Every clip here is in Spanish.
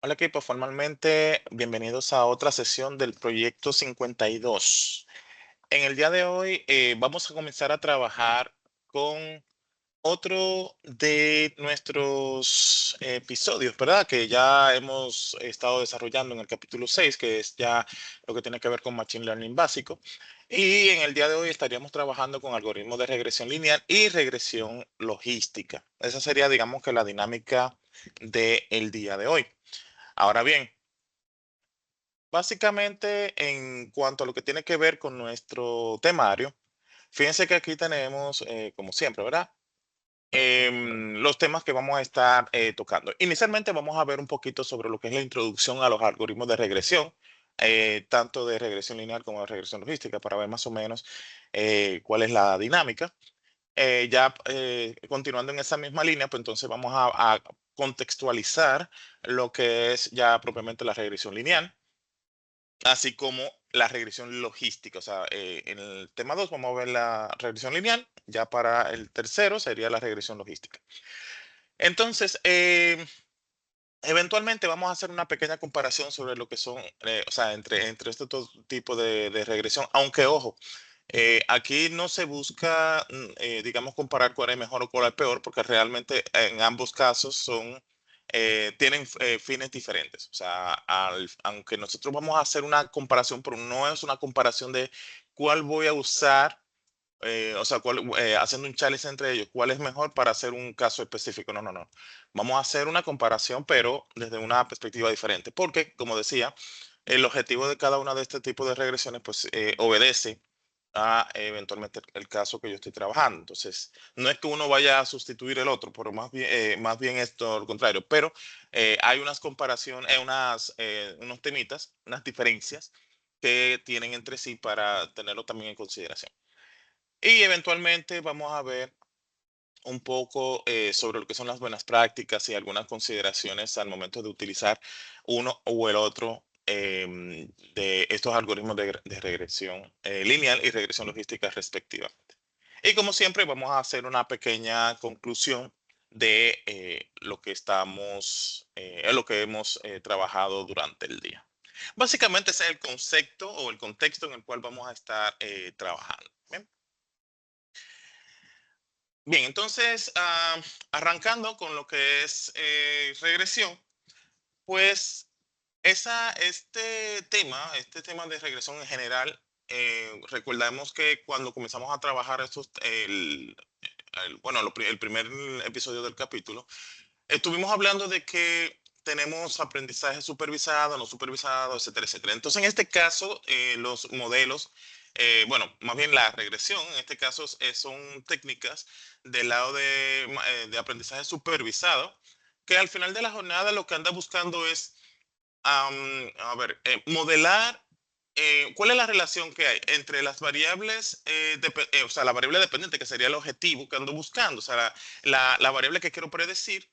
Hola equipo, formalmente bienvenidos a otra sesión del proyecto 52. En el día de hoy vamos a comenzar a trabajar con otro de nuestros episodios, ¿verdad? Que ya hemos estado desarrollando en el capítulo 6, que es ya lo que tiene que ver con Machine Learning básico. Y en el día de hoy estaríamos trabajando con algoritmos de regresión lineal y regresión logística. Esa sería, digamos que la dinámica del día de hoy. Ahora bien, básicamente, en cuanto a lo que tiene que ver con nuestro temario, fíjense que aquí tenemos, como siempre, ¿verdad? Los temas que vamos a estar tocando. Inicialmente vamos a ver un poquito sobre lo que es la introducción a los algoritmos de regresión, tanto de regresión lineal como de regresión logística, para ver más o menos cuál es la dinámica. Continuando en esa misma línea, pues entonces vamos a contextualizar lo que es ya propiamente la regresión lineal, así como la regresión logística. O sea, en el tema 2 vamos a ver la regresión lineal, ya para el tercero sería la regresión logística. Entonces, eventualmente vamos a hacer una pequeña comparación sobre lo que son, o sea, entre estos dos tipos de regresión, aunque ojo, aquí no se busca, digamos, comparar cuál es mejor o cuál es peor, porque realmente en ambos casos tienen fines diferentes. O sea, aunque nosotros vamos a hacer una comparación, pero no es una comparación de cuál voy a usar, o sea, haciendo un challenge entre ellos, cuál es mejor para hacer un caso específico. No, no, no. Vamos a hacer una comparación, pero desde una perspectiva diferente, porque, como decía, el objetivo de cada una de este tipo de regresiones, pues, obedece a eventualmente el caso que yo estoy trabajando. Entonces, no es que uno vaya a sustituir el otro, pero más bien es todo lo contrario. Pero hay unas comparaciones, unos temitas, unas diferencias que tienen entre sí para tenerlo también en consideración. Y eventualmente vamos a ver un poco sobre lo que son las buenas prácticas y algunas consideraciones al momento de utilizar uno o el otro de estos algoritmos de regresión lineal y regresión logística respectivamente. Y como siempre, vamos a hacer una pequeña conclusión de lo que hemos trabajado durante el día. Básicamente ese es el concepto o el contexto en el cual vamos a estar trabajando. ¿Bien? Bien, entonces, arrancando con lo que es regresión, pues este tema de regresión en general, recordamos que cuando comenzamos a trabajar bueno, el primer episodio del capítulo, estuvimos hablando de que tenemos aprendizaje supervisado, no supervisado, etcétera, etcétera. Entonces, en este caso, los modelos, bueno, más bien la regresión, en este caso son técnicas del lado de aprendizaje supervisado, que al final de la jornada lo que anda buscando es, a ver, modelar cuál es la relación que hay entre las variables, o sea, la variable dependiente, que sería el objetivo que ando buscando, o sea, la variable que quiero predecir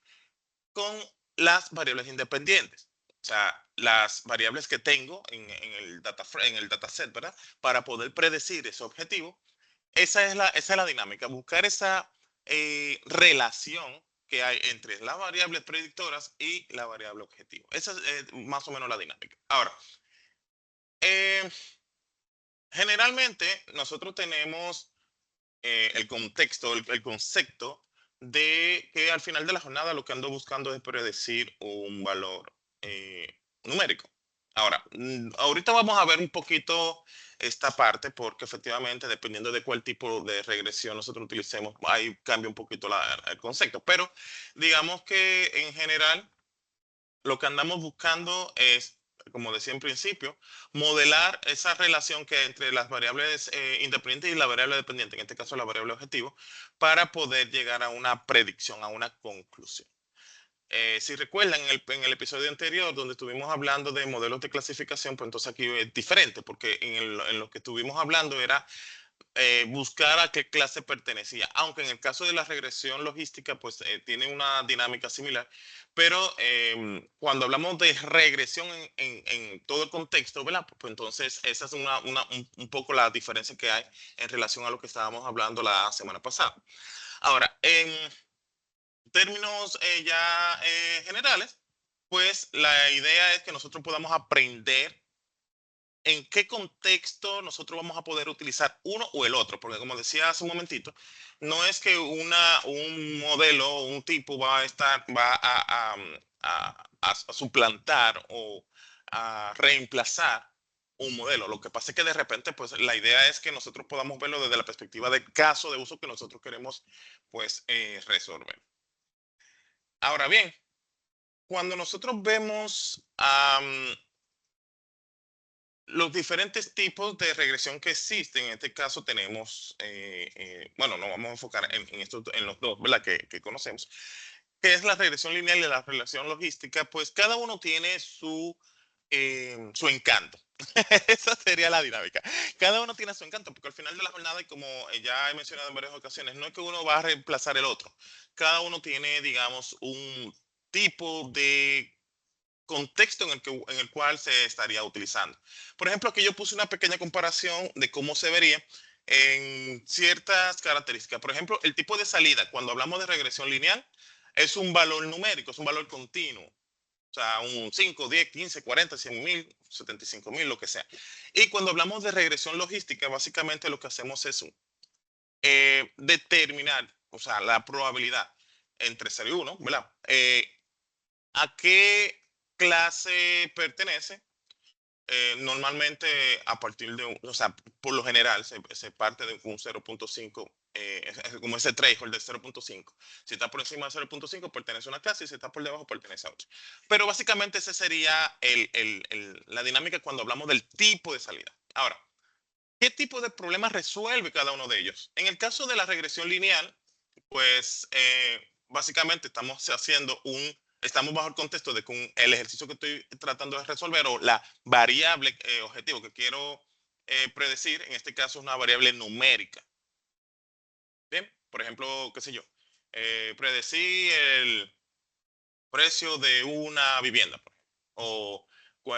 con las variables independientes. O sea, las variables que tengo en el dataset, ¿verdad? Para poder predecir ese objetivo. Esa es la dinámica, buscar esa relación que hay entre las variables predictoras y la variable objetivo. Esa es más o menos la dinámica. Ahora, eh, generalmente nosotros tenemos el contexto, el concepto de que al final de la jornada lo que ando buscando es predecir un valor numérico. Ahora, ahorita vamos a ver un poquito esta parte porque efectivamente dependiendo de cuál tipo de regresión nosotros utilicemos, ahí cambia un poquito el concepto. Pero digamos que en general lo que andamos buscando es, como decía en principio, modelar esa relación que hay entre las variables independientes y la variable dependiente, en este caso la variable objetivo, para poder llegar a una predicción, a una conclusión. Si recuerdan en el episodio anterior donde estuvimos hablando de modelos de clasificación, pues entonces aquí es diferente, porque en lo que estuvimos hablando era buscar a qué clase pertenecía, aunque en el caso de la regresión logística, pues tiene una dinámica similar, pero cuando hablamos de regresión en todo el contexto, ¿verdad? Pues entonces esa es un poco la diferencia que hay en relación a lo que estábamos hablando la semana pasada. Ahora, en términos ya generales, pues la idea es que nosotros podamos aprender en qué contexto nosotros vamos a poder utilizar uno o el otro, porque como decía hace un momentito, no es que un modelo o un tipo va a suplantar o a reemplazar un modelo. Lo que pasa es que de repente, pues la idea es que nosotros podamos verlo desde la perspectiva del caso de uso que nosotros queremos, pues, resolver. Ahora bien, cuando nosotros vemos los diferentes tipos de regresión que existen, en este caso tenemos, bueno, nos vamos a enfocar en los dos, ¿verdad? Que conocemos, que es la regresión lineal y la regresión logística, pues cada uno tiene su encanto. Esa sería la dinámica. Cada uno tiene su encanto, porque al final de la jornada, y como ya he mencionado en varias ocasiones, no es que uno va a reemplazar el otro. Cada uno tiene, digamos, un tipo de contexto en el cual se estaría utilizando. Por ejemplo, aquí yo puse una pequeña comparación de cómo se vería en ciertas características. Por ejemplo, el tipo de salida, cuando hablamos de regresión lineal, es un valor numérico, es un valor continuo. O sea, un 5, 10, 15, 40, 100,000, 75,000, lo que sea. Y cuando hablamos de regresión logística, básicamente lo que hacemos es determinar, o sea, la probabilidad entre 0 y 1, ¿verdad? ¿A qué clase pertenece? Normalmente a partir o sea, por lo general se parte de un 0,5, como ese threshold de 0,5. Si está por encima de 0,5 pertenece a una clase y si está por debajo pertenece a otra. Pero básicamente ese sería la dinámica cuando hablamos del tipo de salida. Ahora, ¿qué tipo de problemas resuelve cada uno de ellos? En el caso de la regresión lineal, pues básicamente estamos bajo el contexto de que el ejercicio que estoy tratando de resolver o la variable objetivo que quiero predecir, en este caso es una variable numérica. Bien, por ejemplo, qué sé yo, predecir el precio de una vivienda, por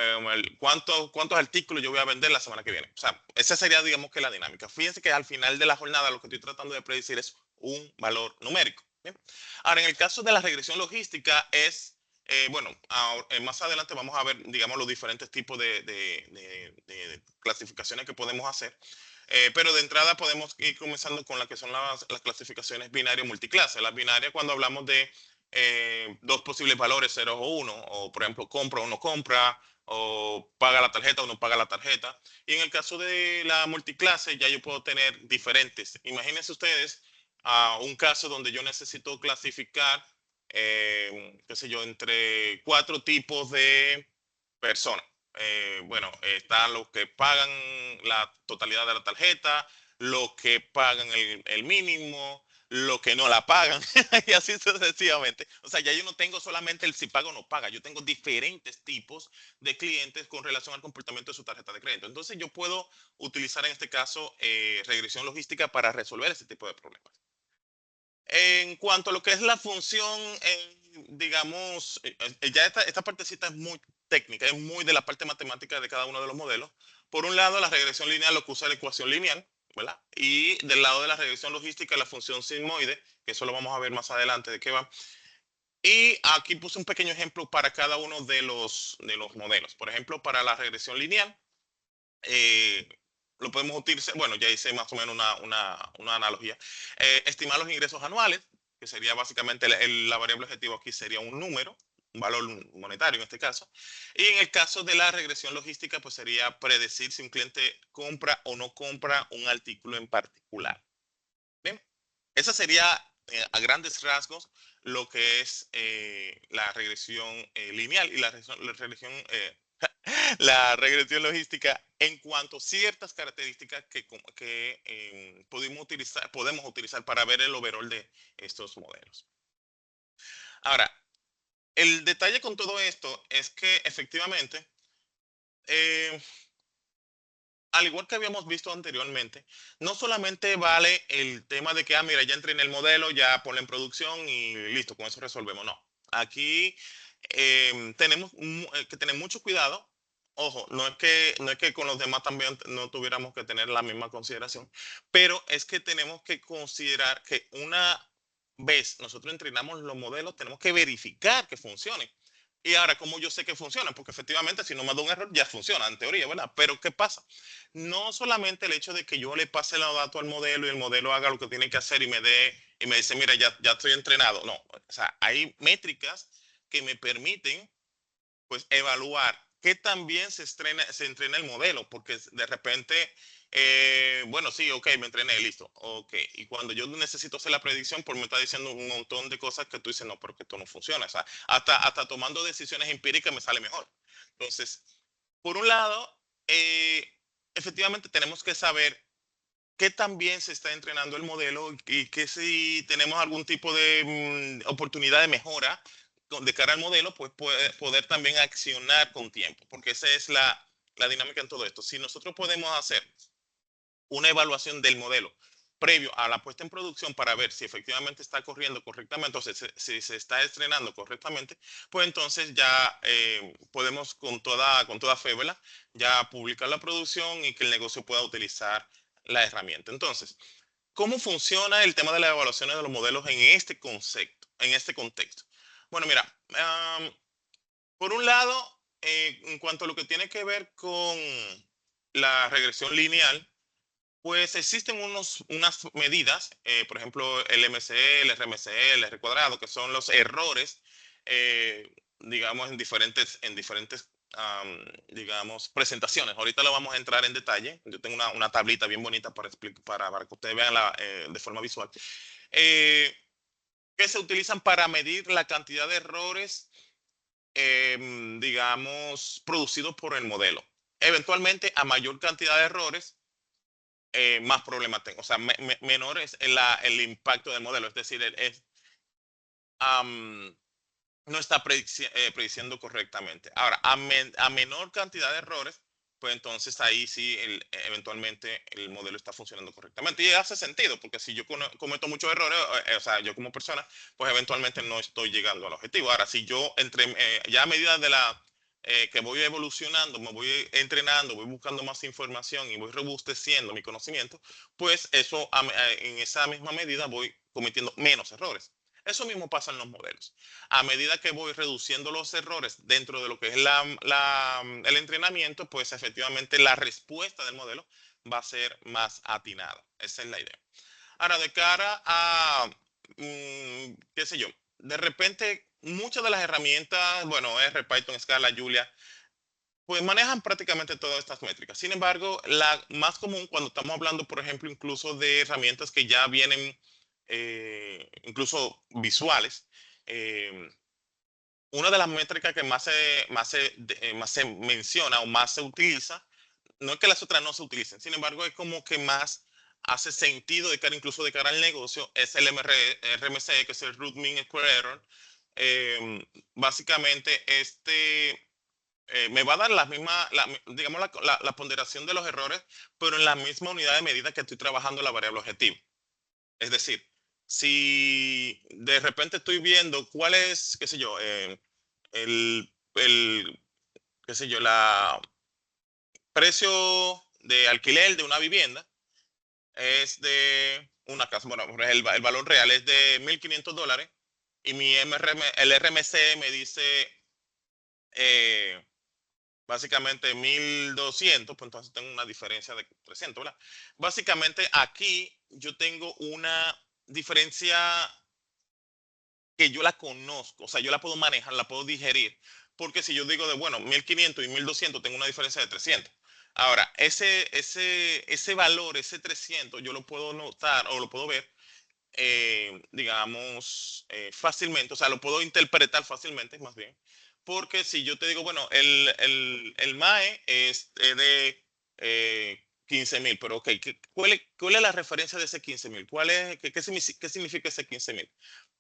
ejemplo, o cuántos artículos yo voy a vender la semana que viene. O sea, esa sería, digamos que la dinámica. Fíjense que al final de la jornada lo que estoy tratando de predecir es un valor numérico. ¿Bien? Ahora, en el caso de la regresión logística bueno, más adelante vamos a ver, digamos, los diferentes tipos de clasificaciones que podemos hacer. Pero de entrada podemos ir comenzando con las que son las clasificaciones binario multiclase. Las binarias cuando hablamos de dos posibles valores, 0 o 1, o por ejemplo, compra o no compra, o paga la tarjeta o no paga la tarjeta. Y en el caso de la multiclase, ya yo puedo tener diferentes. Imagínense ustedes un caso donde yo necesito clasificar, qué sé yo, entre cuatro tipos de personas. Bueno, están los que pagan la totalidad de la tarjeta, los que pagan el mínimo, los que no la pagan, y así sucesivamente. O sea, ya yo no tengo solamente el si paga o no paga, yo tengo diferentes tipos de clientes con relación al comportamiento de su tarjeta de crédito. Entonces, yo puedo utilizar en este caso regresión logística para resolver ese tipo de problemas. En cuanto a lo que es la función, digamos, ya esta partecita es muy técnica, es muy de la parte matemática de cada uno de los modelos. Por un lado, la regresión lineal lo que usa la ecuación lineal, ¿verdad? Y del lado de la regresión logística, la función sigmoide, que eso lo vamos a ver más adelante de qué va. Y aquí puse un pequeño ejemplo para cada uno de los modelos. Por ejemplo, para la regresión lineal, eh, lo podemos utilizar, bueno, ya hice más o menos una analogía. Estimar los ingresos anuales, que sería básicamente la variable objetivo aquí sería un número, un valor monetario en este caso. Y en el caso de la regresión logística, pues sería predecir si un cliente compra o no compra un artículo en particular. Bien, esa sería a grandes rasgos lo que es la regresión lineal y la regresión la regresión logística en cuanto a ciertas características que podemos utilizar para ver el overall de estos modelos. Ahora, el detalle con todo esto es que efectivamente, eh, al igual que habíamos visto anteriormente, no solamente vale el tema de que, mira, ya entré en el modelo, ya ponlo en producción y listo, con eso resolvemos. No, aquí tenemos que tener mucho cuidado. Ojo, no es que con los demás también no tuviéramos que tener la misma consideración, pero es que tenemos que considerar que una vez nosotros entrenamos los modelos, tenemos que verificar que funcionen. Y ahora, ¿cómo yo sé que funciona? Porque efectivamente, si no me da un error, ya funciona, en teoría, ¿verdad? Pero ¿qué pasa? No solamente el hecho de que yo le pase los datos al modelo y el modelo haga lo que tiene que hacer y me dice, mira, ya estoy entrenado. No, o sea, hay métricas que me permiten pues evaluar qué también se entrena el modelo, porque de repente, bueno, sí, ok, me entrené, listo, ok. Y cuando yo necesito hacer la predicción, pues me está diciendo un montón de cosas que tú dices, no, pero que esto no funciona. O sea, hasta tomando decisiones empíricas me sale mejor. Entonces, por un lado, efectivamente tenemos que saber qué también se está entrenando el modelo y que si tenemos algún tipo de oportunidad de mejora de cara al modelo, pues puede, poder también accionar con tiempo, porque esa es la dinámica en todo esto. Si nosotros podemos hacer una evaluación del modelo previo a la puesta en producción para ver si efectivamente está corriendo correctamente o si se está estrenando correctamente, pues entonces ya podemos con toda fe, ¿verdad? Ya publicar la producción y que el negocio pueda utilizar la herramienta. Entonces, ¿cómo funciona el tema de las evaluaciones de los modelos en este concepto, en este contexto? Bueno, mira, por un lado, en cuanto a lo que tiene que ver con la regresión lineal, pues existen unas medidas, por ejemplo, el MCE, el RMCE, el R cuadrado, que son los errores, digamos, en diferentes digamos, presentaciones. Ahorita lo vamos a entrar en detalle. Yo tengo una tablita bien bonita para, para que ustedes vean de forma visual. Eh, que se utilizan para medir la cantidad de errores, digamos, producidos por el modelo. Eventualmente, a mayor cantidad de errores, más problemas tengo. O sea, menor es el impacto del modelo. Es decir, um, no está prediciendo correctamente. Ahora, a menor cantidad de errores, pues entonces ahí sí eventualmente el modelo está funcionando correctamente. Y hace sentido, porque si yo cometo muchos errores, o sea, yo como persona, pues eventualmente no estoy llegando al objetivo. Ahora, si yo ya a medida de que voy evolucionando, me voy entrenando, voy buscando más información y voy robusteciendo mi conocimiento, pues eso en esa misma medida voy cometiendo menos errores. Eso mismo pasa en los modelos. A medida que voy reduciendo los errores dentro de lo que es el entrenamiento, pues efectivamente la respuesta del modelo va a ser más atinada. Esa es la idea. Ahora, de cara a, qué sé yo, de repente muchas de las herramientas, bueno, R, Python, Scala, Julia, pues manejan prácticamente todas estas métricas. Sin embargo, la más común cuando estamos hablando, por ejemplo, incluso de herramientas que ya vienen incluso visuales, eh, una de las métricas que más se menciona o más se utiliza, no es que las otras no se utilicen, sin embargo, es como que más hace sentido de cara, incluso de cara al negocio, es el RMC, que es el Root Mean Square Error. Básicamente, me va a dar la misma, digamos, la ponderación de los errores, pero en la misma unidad de medida que estoy trabajando la variable objetivo. Es decir, si de repente estoy viendo cuál es, qué sé yo, el, qué sé yo, la precio de alquiler de una vivienda es de una casa, bueno, el valor real es de $1,500 y el RMC me dice eh, básicamente 1,200, pues entonces tengo una diferencia de 300, ¿verdad? Básicamente aquí yo tengo una diferencia que yo la conozco, o sea, yo la puedo manejar, la puedo digerir, porque si yo digo de, bueno, 1,500 y 1,200, tengo una diferencia de 300. Ahora, ese valor, ese 300, yo lo puedo notar o lo puedo ver, digamos, fácilmente, o sea, lo puedo interpretar fácilmente, más bien, porque si yo te digo, bueno, el MAE es de 15,000, pero ok, ¿cuál es la referencia de ese 15,000? ¿Qué significa ese 15,000?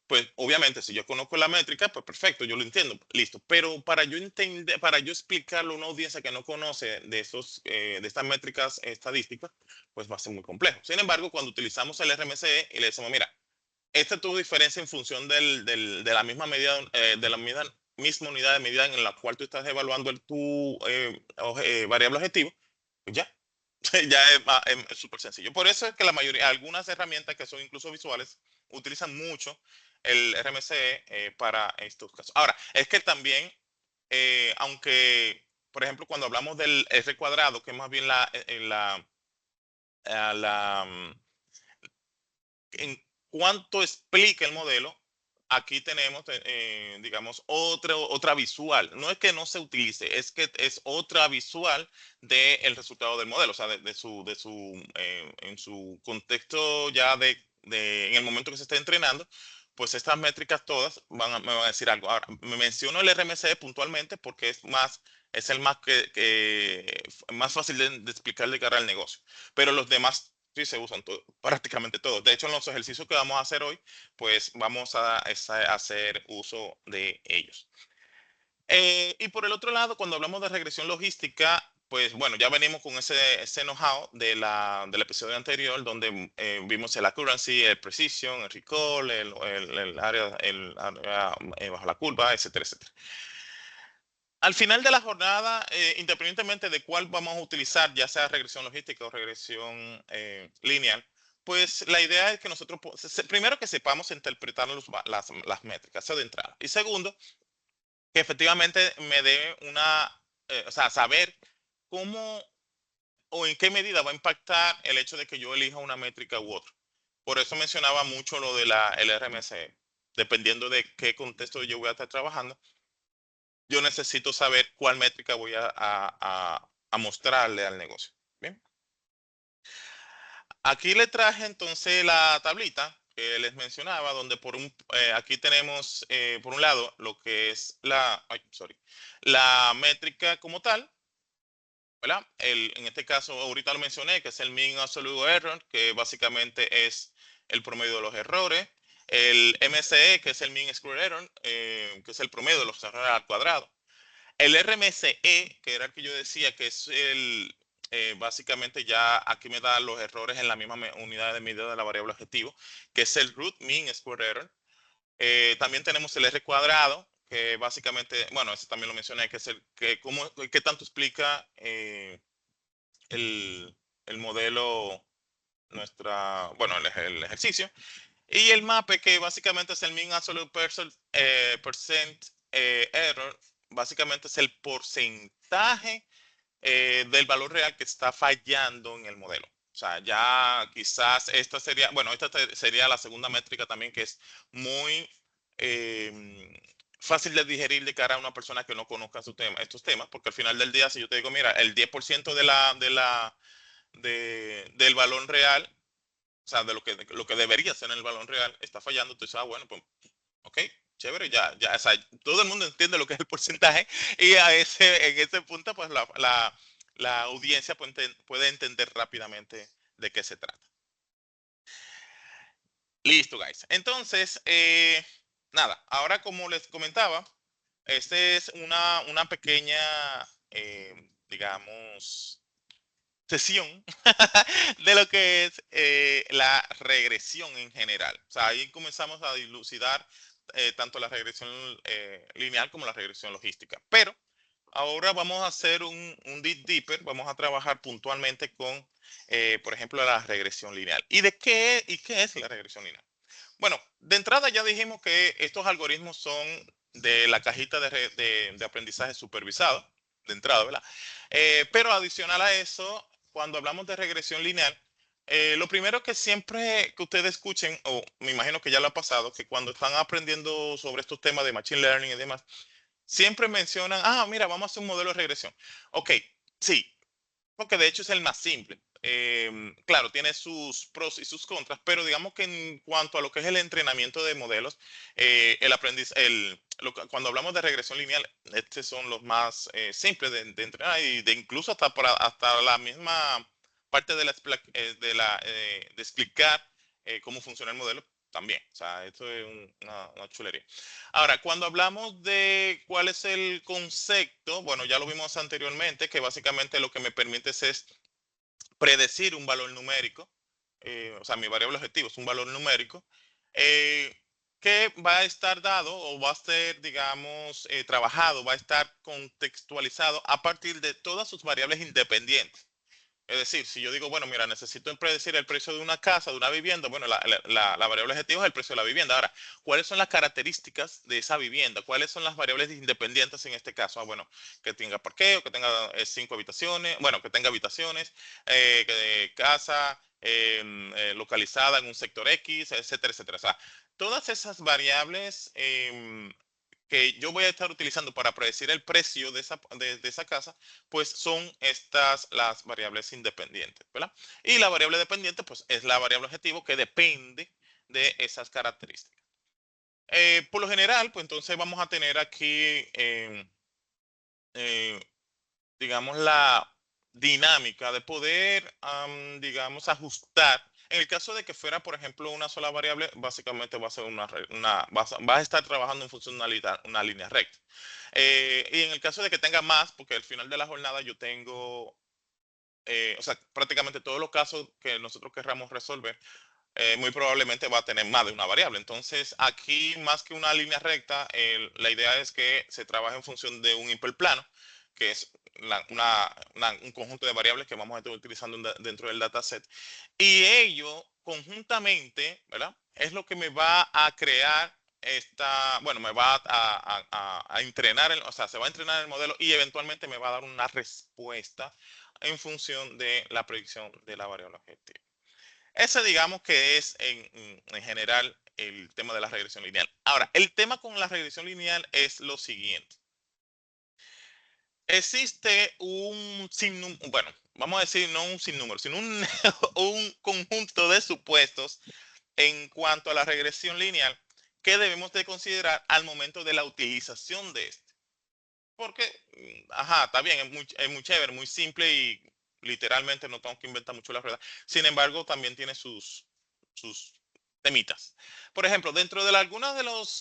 Pues obviamente, si yo conozco la métrica, pues perfecto, yo lo entiendo, listo. Pero para yo entender, para yo explicarlo a una audiencia que no conoce de estas métricas estadísticas, pues va a ser muy complejo. Sin embargo, cuando utilizamos el RMCE y le decimos, mira, esta es tu diferencia en función de la misma medida, de la misma unidad de medida en la cual tú estás evaluando tu variable objetivo, pues ya, ya es súper sencillo. Por eso es que la mayoría, algunas herramientas que son incluso visuales, utilizan mucho el RMCE para estos casos. Ahora, es que también aunque, por ejemplo, cuando hablamos del R cuadrado, que es más bien la, en cuanto explica el modelo, aquí tenemos, digamos, otra visual. No es que no se utilice, es que es otra visual del resultado del modelo, o sea, en su contexto ya en el momento que se está entrenando, pues estas métricas todas me van a decir algo. Ahora, me menciono el RMC puntualmente porque es el más más fácil de explicar de cara al negocio. Pero los demás sí se usan prácticamente todos. De hecho, en los ejercicios que vamos a hacer hoy, pues vamos a hacer uso de ellos. Y por el otro lado, cuando hablamos de regresión logística, pues bueno, ya venimos con ese know-how del episodio anterior, donde vimos el accuracy, el precision, el recall, el área bajo la curva, etcétera, etcétera. Al final de la jornada, independientemente de cuál vamos a utilizar, ya sea regresión logística o regresión lineal, pues la idea es que nosotros, primero que sepamos interpretar las métricas, eso de entrada. Y segundo, que efectivamente me dé o sea, saber cómo o en qué medida va a impactar el hecho de que yo elija una métrica u otra. Por eso mencionaba mucho lo de el RMC. Dependiendo de qué contexto yo voy a estar trabajando, yo necesito saber cuál métrica voy a mostrarle al negocio. Bien. Aquí le traje entonces la tablita que les mencionaba, donde aquí tenemos por un lado lo que es la métrica como tal, ¿verdad? En este caso, ahorita lo mencioné, que es el mean absolute error, que básicamente es el promedio de los errores. El MCE, que es el mean square error, que es el promedio de los errores al cuadrado. El RMCE, que era el que yo decía que es básicamente ya aquí me da los errores en la misma unidad de medida de la variable objetivo, que es el root mean square error. También tenemos el R cuadrado, que básicamente, bueno, ese también lo mencioné, que es qué tanto explica el, el modelo, bueno, el ejercicio. Y el MAPE, que básicamente es el mean absolute percent error, básicamente es el porcentaje del valor real que está fallando en el modelo. O sea, ya quizás esta sería, bueno, esta sería la segunda métrica también que es muy fácil de digerir de cara a una persona que no conozca estos temas, porque al final del día, si yo te digo, mira, el 10% del valor real, o sea, de lo que debería ser en el balón real, está fallando, tú dices, bueno, pues, ok, chévere, o sea, todo el mundo entiende lo que es el porcentaje y en ese punto, pues, la audiencia puede entender rápidamente de qué se trata. Listo, guys. Entonces, nada, ahora como les comentaba, este es una pequeña, digamos, sesión de lo que es la regresión en general. O sea, ahí comenzamos a dilucidar tanto la regresión lineal como la regresión logística. Pero ahora vamos a hacer un deeper, vamos a trabajar puntualmente con, por ejemplo, la regresión lineal. ¿Y qué es la regresión lineal? Bueno, de entrada ya dijimos que estos algoritmos son de la cajita de aprendizaje supervisado, de entrada, ¿verdad? Pero adicional a eso, cuando hablamos de regresión lineal, lo primero que siempre que ustedes escuchen, o me imagino que ya lo ha pasado, que cuando están aprendiendo sobre estos temas de Machine Learning y demás, siempre mencionan, mira, vamos a hacer un modelo de regresión. Ok, sí, porque de hecho es el más simple. Claro, tiene sus pros y sus contras, pero digamos que en cuanto a lo que es el entrenamiento de modelos, el aprendiz, cuando hablamos de regresión lineal, estos son los más simples de entrenar y de incluso hasta la misma parte de explicar cómo funciona el modelo también. O sea, esto es una chulería. Ahora, cuando hablamos de cuál es el concepto, bueno, ya lo vimos anteriormente, que básicamente lo que me permite es predecir un valor numérico, o sea, mi variable objetivo es un valor numérico, eh, que va a estar dado o va a ser, digamos, trabajado, va a estar contextualizado a partir de todas sus variables independientes. Es decir, si yo digo, bueno, mira, necesito predecir el precio de una casa, de una vivienda, bueno, la variable objetivo es el precio de la vivienda. Ahora, ¿cuáles son las características de esa vivienda? ¿Cuáles son las variables independientes en este caso? Ah, bueno, que tenga parqueo, que tenga 5 habitaciones, bueno, que tenga habitaciones, que casa localizada en un sector X, etcétera, etcétera. O sea, todas esas variables que yo voy a estar utilizando para predecir el precio de esa casa, pues son estas las variables independientes, ¿verdad? Y la variable dependiente, pues es la variable objetivo que depende de esas características. Por lo general, pues entonces vamos a tener aquí, eh, digamos, la dinámica de poder, digamos, ajustar. En el caso de que fuera, por ejemplo, una sola variable, básicamente va a ser vas a estar trabajando en función de una línea recta. Y en el caso de que tenga más, porque al final de la jornada yo tengo, o sea, prácticamente todos los casos que nosotros querramos resolver, muy probablemente va a tener más de una variable. Entonces, aquí más que una línea recta, la idea es que se trabaje en función de un hiperplano, que es un conjunto de variables que vamos a estar utilizando dentro del dataset. Y ello conjuntamente, ¿verdad? Es lo que me va a crear bueno, me va a entrenar, o sea, se va a entrenar el modelo y eventualmente me va a dar una respuesta en función de la predicción de la variable objetivo. Ese digamos que es en general el tema de la regresión lineal. Ahora, el tema con la regresión lineal es lo siguiente. Existe un sinnúmero, bueno, vamos a decir no un sinnúmero, sino un conjunto de supuestos en cuanto a la regresión lineal que debemos de considerar al momento de la utilización de este. Porque, ajá, está bien, es muy chévere, muy simple y literalmente no tengo que inventar mucho la rueda. Sin embargo, también tiene sus temitas. Por ejemplo, dentro de algunas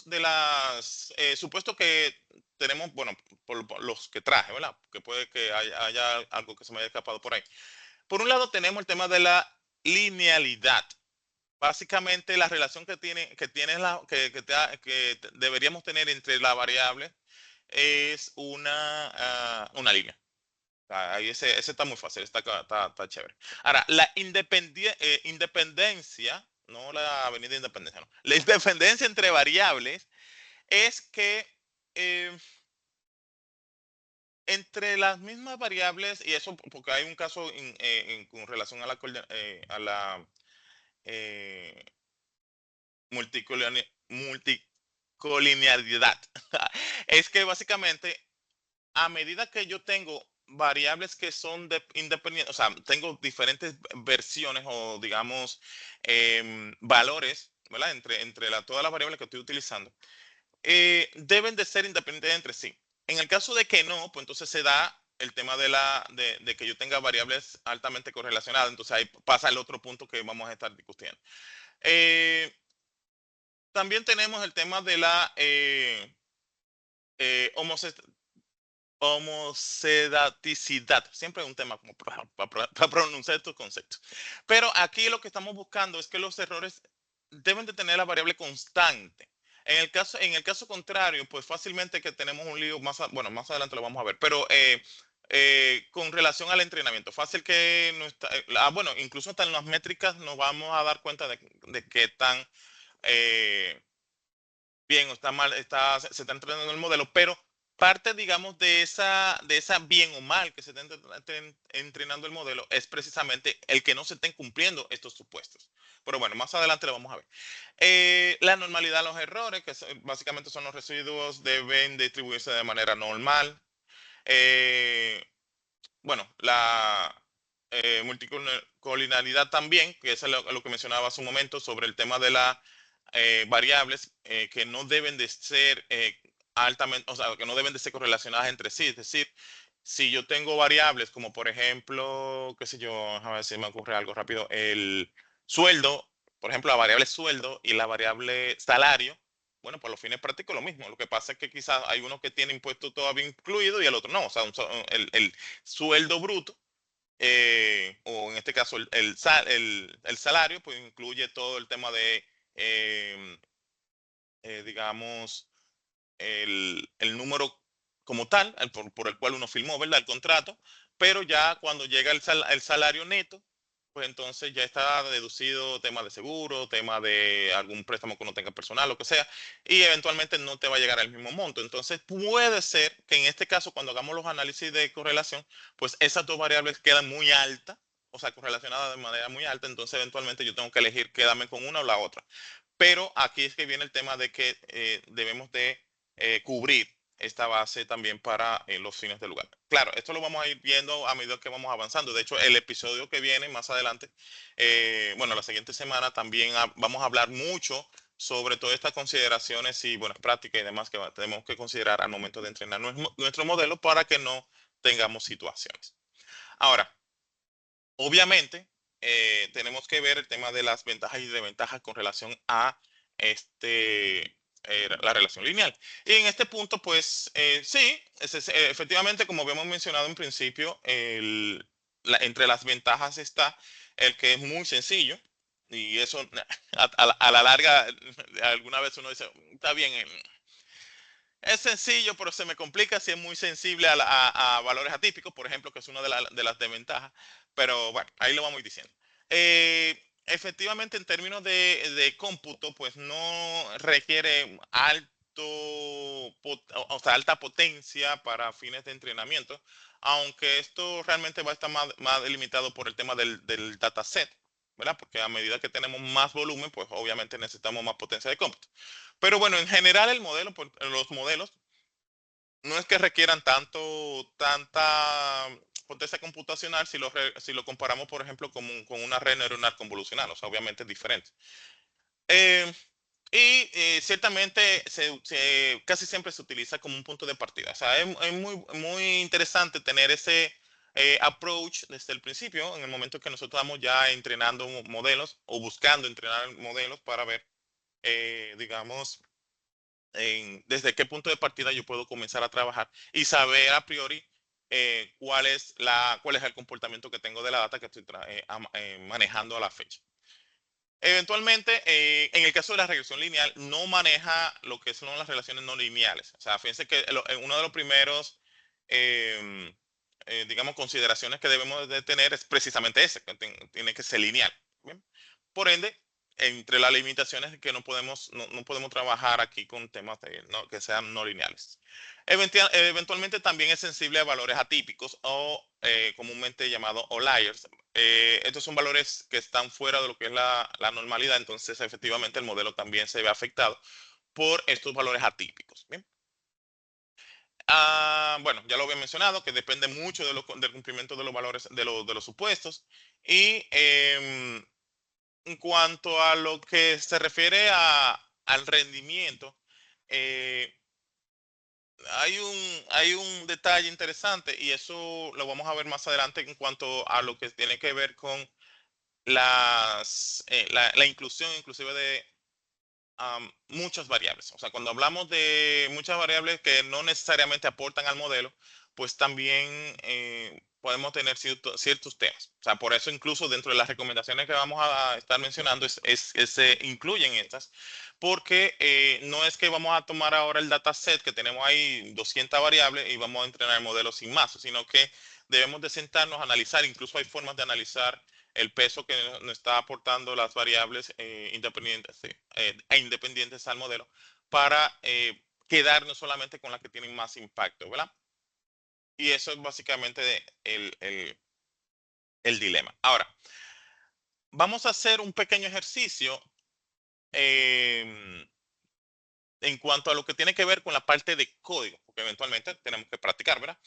de las supuestos que tenemos, bueno, por los que traje, ¿verdad? Que puede que haya algo que se me haya escapado por ahí. Por un lado tenemos el tema de la linealidad. Básicamente la relación que deberíamos tener entre la variable es una línea. Ahí ese está muy fácil, está chévere. Ahora, la independencia, no la avenida Independencia, no. La independencia entre variables es que eh, entre las mismas variables, y eso porque hay un caso con relación a la eh, multicolinealidad, es que básicamente a medida que yo tengo variables que son independientes, o sea, tengo diferentes versiones o digamos valores, ¿verdad? Entre todas las variables que estoy utilizando, deben de ser independientes entre sí. En el caso de que no, pues entonces se da el tema de que yo tenga variables altamente correlacionadas, entonces ahí pasa el otro punto que vamos a estar discutiendo. Eh, También tenemos el tema de la eh, homosedaticidad. Siempre es un tema como para pronunciar estos conceptos. Pero aquí lo que estamos buscando es que los errores deben de tener la variable constante. En el caso contrario, pues fácilmente que tenemos un lío bueno, más adelante lo vamos a ver, pero con relación al entrenamiento, fácil que no está, bueno, incluso hasta en las métricas nos vamos a dar cuenta de qué tan eh, bien o está mal, se está entrenando el modelo, pero parte, digamos, de esa bien o mal que se está entrenando el modelo es precisamente el que no se estén cumpliendo estos supuestos. Pero bueno, más adelante lo vamos a ver. La normalidad de los errores, que básicamente son los residuos, deben distribuirse de manera normal. Eh, bueno, la multicolinaridad también, que es lo que mencionaba hace un momento sobre el tema de las variables que no deben de ser altamente, o sea, que no deben de ser correlacionadas entre sí. Es decir, si yo tengo variables como por ejemplo, qué sé yo, a ver si me ocurre algo rápido, el sueldo, por ejemplo, la variable sueldo y la variable salario, bueno, por los fines prácticos lo mismo. Lo que pasa es que quizás hay uno que tiene impuesto todavía incluido y el otro no. O sea, el sueldo bruto, o en este caso el salario, pues incluye todo el tema de, digamos, el número como tal, por el cual uno firmó, ¿verdad? El contrato, pero ya cuando llega el salario neto, pues entonces ya está deducido tema de seguro, tema de algún préstamo que uno tenga personal, lo que sea, y eventualmente no te va a llegar al mismo monto. Entonces puede ser que en este caso, cuando hagamos los análisis de correlación, pues esas dos variables quedan muy altas, o sea, correlacionadas de manera muy alta, entonces eventualmente yo tengo que elegir quedarme con una o la otra. Pero aquí es que viene el tema de que debemos de cubrir esta base también para los fines del lugar. Claro, esto lo vamos a ir viendo a medida que vamos avanzando. De hecho, el episodio que viene más adelante, bueno, la siguiente semana también vamos a hablar mucho sobre todas estas consideraciones y buenas prácticas y demás que tenemos que considerar al momento de entrenar nuestro modelo para que no tengamos situaciones. Ahora, obviamente, tenemos que ver el tema de las ventajas y desventajas con relación a la relación lineal. Y en este punto, pues sí, efectivamente, como habíamos mencionado en principio, entre las ventajas está el que es muy sencillo. Y eso a la larga, alguna vez uno dice, está bien, es sencillo, pero se me complica si es muy sensible a valores atípicos, por ejemplo, que es una de las desventajas. Pero bueno, ahí lo vamos diciendo. Efectivamente, en términos de cómputo, pues no requiere o sea, alta potencia para fines de entrenamiento, aunque esto realmente va a estar más delimitado por el tema del dataset, ¿verdad? Porque a medida que tenemos más volumen, pues obviamente necesitamos más potencia de cómputo. Pero bueno, en general el modelo, los modelos no es que requieran tanta potencia computacional si lo comparamos, por ejemplo, con una red neuronal convolucional, o sea, obviamente es diferente. Eh, Ciertamente casi siempre se utiliza como un punto de partida. O sea, es muy interesante tener ese approach desde el principio, en el momento que nosotros estamos ya entrenando modelos o buscando entrenar modelos para ver, digamos, desde qué punto de partida yo puedo comenzar a trabajar y saber a priori cuál es el comportamiento que tengo de la data que estoy manejando a la fecha. Eventualmente, en el caso de la regresión lineal, no maneja lo que son las relaciones no lineales. O sea, fíjense que uno de los primeros, em, digamos, consideraciones que debemos de tener es precisamente ese, que tiene que ser lineal. ¿Bien? Por ende, entre las limitaciones es que no podemos trabajar aquí con temas que sean no lineales. Eventualmente también es sensible a valores atípicos o comúnmente llamados outliers. Estos son valores que están fuera de lo que es la normalidad, entonces efectivamente el modelo también se ve afectado por estos valores atípicos. ¿Bien? Bueno, ya lo había mencionado, que depende mucho del cumplimiento de los valores de los supuestos. Y en cuanto a lo que se refiere al rendimiento, eh, hay un detalle interesante y eso lo vamos a ver más adelante en cuanto a lo que tiene que ver con la inclusión inclusive de muchas variables. O sea, cuando hablamos de muchas variables que no necesariamente aportan al modelo, pues también podemos tener ciertos temas. O sea, por eso incluso dentro de las recomendaciones que vamos a estar mencionando se incluyen estas, porque no es que vamos a tomar ahora el dataset que tenemos ahí 200 variables y vamos a entrenar el modelo sin más, sino que debemos de sentarnos a analizar, incluso hay formas de analizar el peso que nos está aportando las variables independientes, sí, independientes al modelo para quedarnos solamente con las que tienen más impacto, ¿verdad? Y eso es básicamente el dilema. Ahora, vamos a hacer un pequeño ejercicio eh, en cuanto a lo que tiene que ver con la parte de código, porque eventualmente tenemos que practicar, ¿verdad?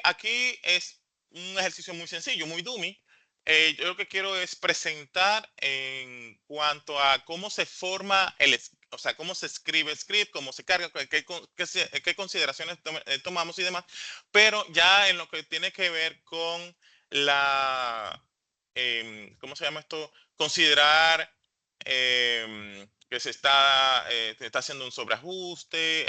Aquí es un ejercicio muy sencillo, muy dummy. Yo lo que quiero es presentar en cuanto a cómo se forma o sea, cómo se escribe el script, cómo se carga, qué consideraciones tomamos y demás, pero ya en lo que tiene que ver con ¿cómo se llama esto? Considerar que se está haciendo un sobreajuste,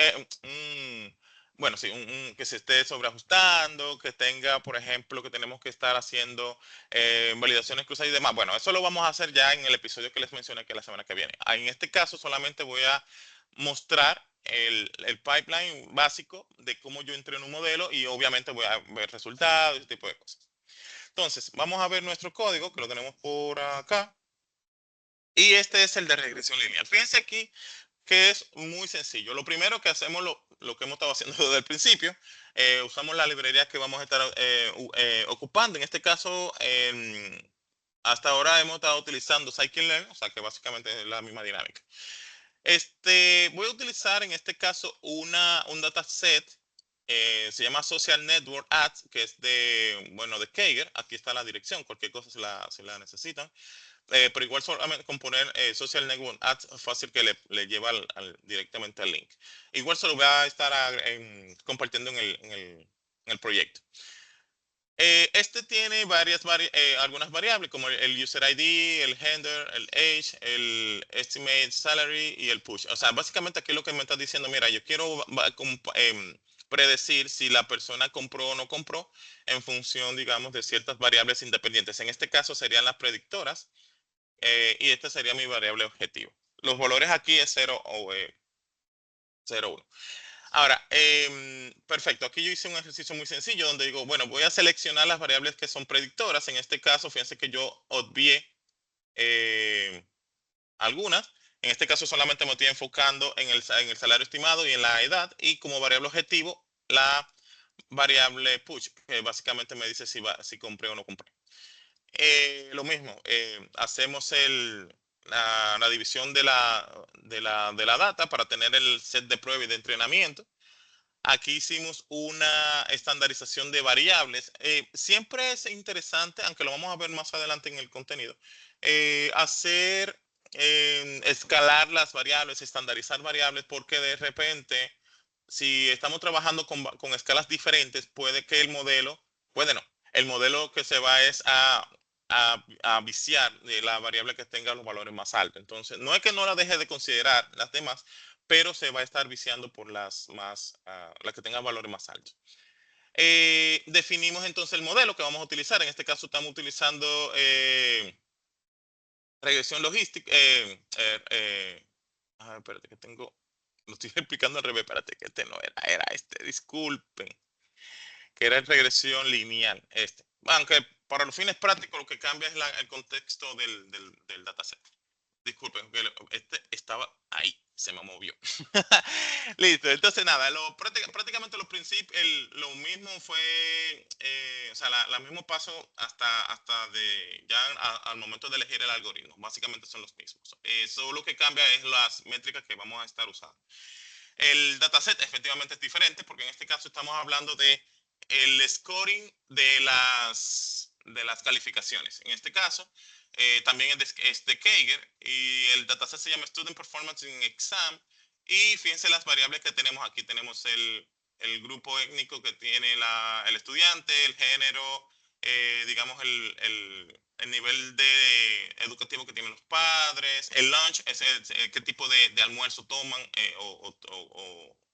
bueno, sí, que se esté sobreajustando, que tenga, por ejemplo, que tenemos que estar haciendo validaciones cruzadas y demás. Bueno, eso lo vamos a hacer ya en el episodio que les mencioné que la semana que viene. En este caso solamente voy a mostrar el pipeline básico de cómo yo entreno un modelo y obviamente voy a ver resultados, ese tipo de cosas. Entonces, vamos a ver nuestro código, que lo tenemos por acá. Y este es el de regresión lineal. Fíjense aquí que es muy sencillo. Lo primero que hacemos, lo que hemos estado haciendo desde el principio, usamos la librería que vamos a estar ocupando. En este caso, hasta ahora hemos estado utilizando scikit-learn, o sea que básicamente es la misma dinámica. Voy a utilizar en este caso un dataset, se llama Social Network Ads, que es de Kager. Aquí está la dirección, cualquier cosa si la necesitan. Pero igual solamente con poner Social Network Ads es fácil que le lleva directamente al link. Igual se lo voy a estar compartiendo en el proyecto. Este tiene algunas variables como el user ID, el gender, el age, el estimate salary y el push. O sea, básicamente aquí lo que me está diciendo, mira, yo quiero predecir si la persona compró o no compró en función, digamos, de ciertas variables independientes. En este caso serían las predictoras, y esta sería mi variable objetivo. Los valores aquí es 0 o 0, 1. Ahora, perfecto. Aquí yo hice un ejercicio muy sencillo donde digo, bueno, voy a seleccionar las variables que son predictoras. En este caso, fíjense que yo obvié eh, algunas. En este caso solamente me estoy enfocando en el salario estimado y en la edad. Y como variable objetivo, la variable push, que básicamente me dice si compré o no compré. Lo mismo, hacemos la división de la data para tener el set de prueba y de entrenamiento. Aquí hicimos una estandarización de variables. Siempre es interesante, aunque lo vamos a ver más adelante en el contenido, hacer escalar las variables, estandarizar variables, porque de repente, si estamos trabajando con escalas diferentes, puede que puede no, el modelo que se va es a viciar de la variable que tenga los valores más altos. Entonces, no es que no la deje de considerar las demás, pero se va a estar viciando por las que tengan valores más altos. Definimos entonces el modelo que vamos a utilizar. En este caso estamos utilizando regresión logística. Espérate que lo estoy explicando al revés. Espérate que este no era este. Disculpen. Que era regresión lineal. Aunque para los fines prácticos lo que cambia es el contexto del dataset. Disculpen, que este estaba ahí, se me movió. Listo, entonces nada, prácticamente los principios, lo mismo fue, o sea, la mismo paso hasta ya al momento de elegir el algoritmo. Básicamente son los mismos. Solo lo que cambia es las métricas que vamos a estar usando. El dataset efectivamente es diferente porque en este caso estamos hablando de el scoring de las calificaciones. En este caso, también es de Kager y el dataset se llama Student Performance in Exam. Y fíjense las variables que tenemos aquí. Tenemos el grupo étnico que tiene el estudiante, el género, digamos, el nivel educativo que tienen los padres, el lunch, qué tipo de almuerzo toman,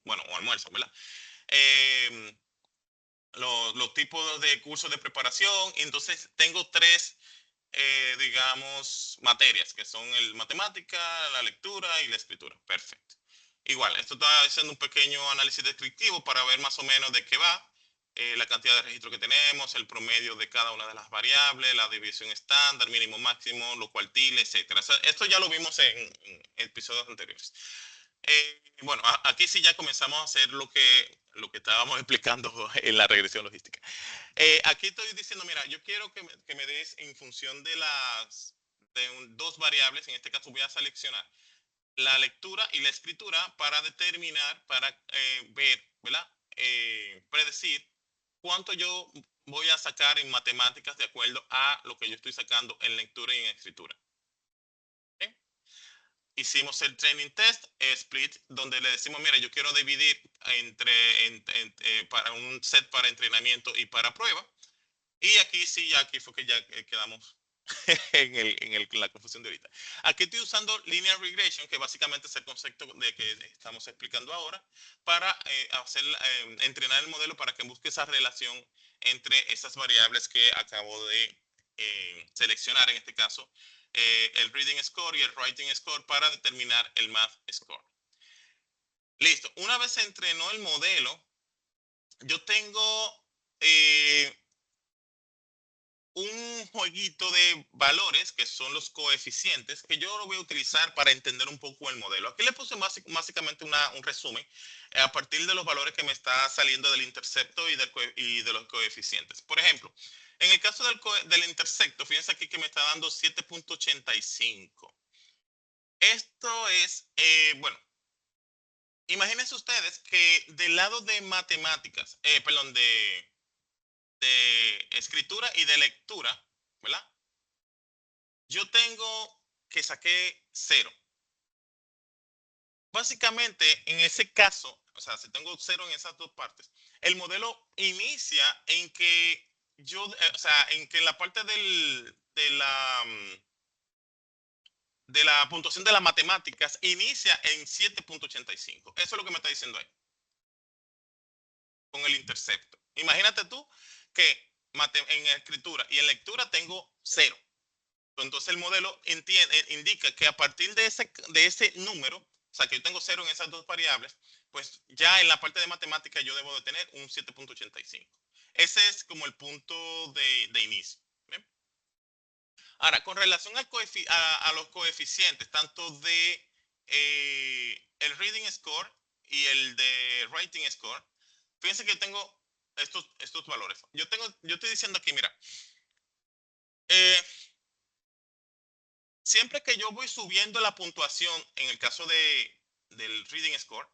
bueno, o almuerzo, ¿verdad? Eh, los tipos de cursos de preparación. Y entonces tengo tres, digamos, materias, que son el matemática, la lectura y la escritura. Perfecto. Igual, esto está haciendo un pequeño análisis descriptivo para ver más o menos de qué va, la cantidad de registros que tenemos, el promedio de cada una de las variables, la división estándar, mínimo, máximo, los cuartiles, etcétera. Esto ya lo vimos en episodios anteriores. Bueno, aquí sí ya comenzamos a hacer lo que estábamos explicando en la regresión logística. Aquí estoy diciendo, mira, yo quiero que me des en función de dos variables. En este caso voy a seleccionar la lectura y la escritura para determinar, para ver, ¿verdad? Predecir cuánto yo voy a sacar en matemáticas de acuerdo a lo que yo estoy sacando en lectura y en escritura. ¿Okay? Hicimos el training test split, donde le decimos, mira, yo quiero dividir para un set para entrenamiento y para prueba. Y aquí sí, aquí fue que ya quedamos en la confusión de ahorita. Aquí estoy usando linear regression, que básicamente es el concepto de que estamos explicando ahora, para entrenar el modelo para que busque esa relación entre esas variables que acabo de seleccionar, en este caso, el reading score y el writing score, para determinar el math score. Listo. Una vez se entrenó el modelo, yo tengo eh, un jueguito de valores que son los coeficientes que yo lo voy a utilizar para entender un poco el modelo. Aquí le puse básicamente un resumen a partir de los valores que me está saliendo del intercepto y de los coeficientes. Por ejemplo, en el caso del intercepto, fíjense aquí que me está dando 7.85. Esto es, bueno, imagínense ustedes que del lado de matemáticas, perdón, de escritura y de lectura, ¿verdad? Yo tengo que saqué 0. Básicamente, en ese caso, o sea, si tengo 0 en esas dos partes, el modelo inicia en que o sea, en que la parte de la puntuación de las matemáticas inicia en 7.85. Eso es lo que me está diciendo ahí, con el intercepto. Imagínate tú que en escritura y en lectura tengo 0. Entonces el modelo indica que a partir de ese número, o sea, que yo tengo 0 en esas dos variables, pues ya en la parte de matemática yo debo de tener un 7.85. Ese es como el punto de inicio. ¿Bien? Ahora, con relación a los coeficientes, tanto de el reading score y el de writing score, fíjense que yo tengo estos valores. Yo estoy diciendo aquí, mira, eh, siempre que yo voy subiendo la puntuación, en el caso del reading score,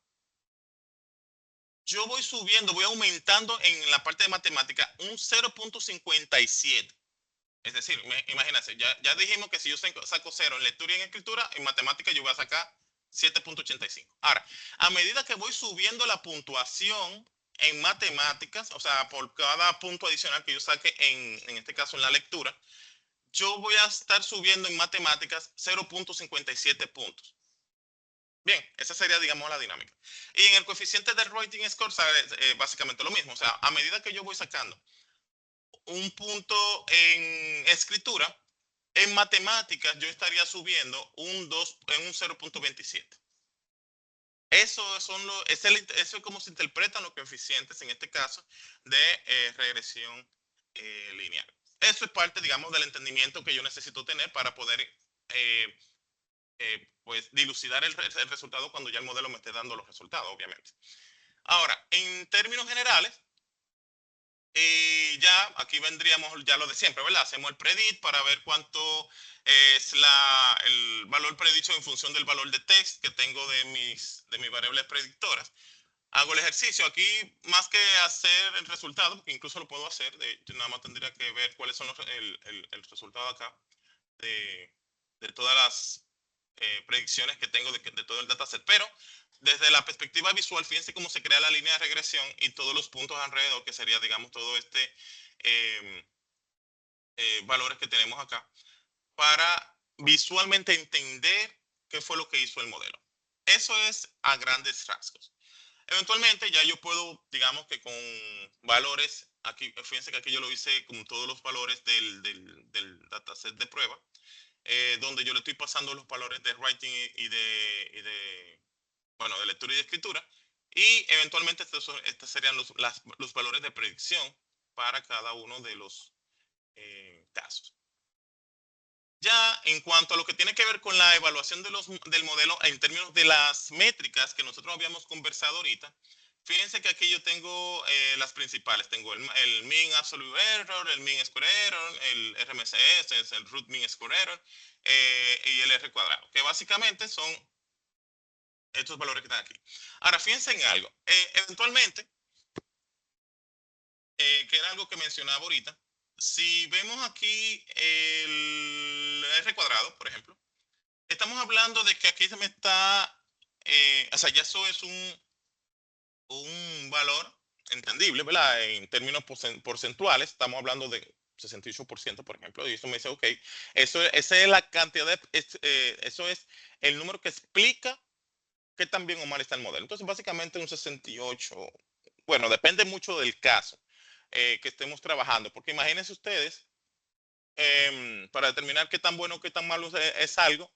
yo voy subiendo, voy aumentando en la parte de matemática un 0.57. Es decir, imagínense, ya dijimos que si yo saco 0 en lectura y en escritura, en matemática yo voy a sacar 7.85. Ahora, a medida que voy subiendo la puntuación en matemáticas, o sea, por cada punto adicional que yo saque en este caso en la lectura, yo voy a estar subiendo en matemáticas 0.57 puntos. Bien, esa sería, digamos, la dinámica. Y en el coeficiente de writing score, básicamente lo mismo. O sea, a medida que yo voy sacando un punto en escritura, en matemáticas yo estaría subiendo en un 0.27. Eso es como se interpretan los coeficientes, en este caso, de regresión lineal. Eso es parte, digamos, del entendimiento que yo necesito tener para poder eh, pues dilucidar el resultado cuando ya el modelo me esté dando los resultados, obviamente. Ahora, en términos generales, ya aquí vendríamos ya lo de siempre, ¿verdad? Hacemos el predict para ver cuánto es el valor predicho en función del valor de test que tengo de mis variables predictoras. Hago el ejercicio aquí, más que hacer el resultado, porque incluso lo puedo hacer, yo nada más tendría que ver cuáles son el resultado acá de todas las predicciones que tengo de todo el dataset. Pero desde la perspectiva visual, fíjense cómo se crea la línea de regresión y todos los puntos alrededor, que sería, digamos, todo eh, valores que tenemos acá, para visualmente entender qué fue lo que hizo el modelo. Eso es a grandes rasgos. Eventualmente ya yo puedo, digamos que con valores, aquí, fíjense que aquí yo lo hice con todos los valores del dataset de prueba, donde yo le estoy pasando los valores de writing bueno, de lectura y de escritura, y eventualmente estos serían los valores de predicción para cada uno de los casos. Ya en cuanto a lo que tiene que ver con la evaluación del modelo en términos de las métricas que nosotros habíamos conversado ahorita, fíjense que aquí yo tengo las principales. Tengo el Mean Absolute Error, el Mean Square Error, el RMSE, es el Root Mean Square Error, y el R cuadrado, que básicamente son estos valores que están aquí. Ahora, fíjense en algo. Eventualmente, que era algo que mencionaba ahorita, si vemos aquí el R cuadrado, por ejemplo, estamos hablando de que aquí se me está, o sea, ya eso es un valor entendible, ¿verdad? En términos porcentuales, estamos hablando de 68%, por ejemplo, y eso me dice, ok, esa es la cantidad eso es el número que explica qué tan bien o mal está el modelo. Entonces, básicamente un 68, bueno, depende mucho del caso que estemos trabajando, porque imagínense ustedes, para determinar qué tan bueno o qué tan malo es algo,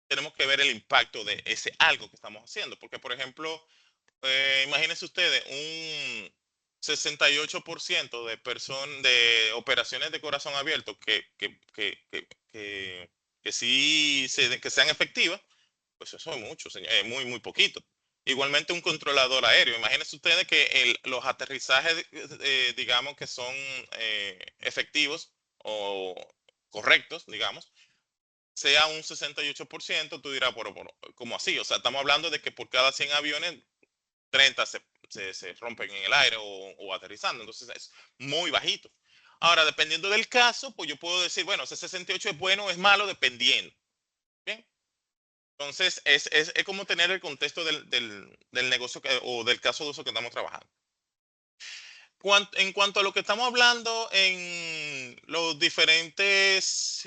tenemos que ver el impacto de ese algo que estamos haciendo. Porque, por ejemplo, imagínense ustedes, un 68% de operaciones de corazón abierto que sí que sean efectivas, pues eso es mucho, señor, es muy, muy poquito. Igualmente un controlador aéreo. Imagínense ustedes que los aterrizajes, digamos, que son efectivos o correctos, digamos, sea un 68%, tú dirás, ¿cómo así? O sea, estamos hablando de que por cada 100 aviones, 30 se rompen en el aire o aterrizando. Entonces es muy bajito. Ahora, dependiendo del caso, pues yo puedo decir, bueno, ese 68 es bueno o es malo, dependiendo. Bien. Entonces, es como tener el contexto del negocio o del caso de uso que estamos trabajando. En cuanto a lo que estamos hablando en los diferentes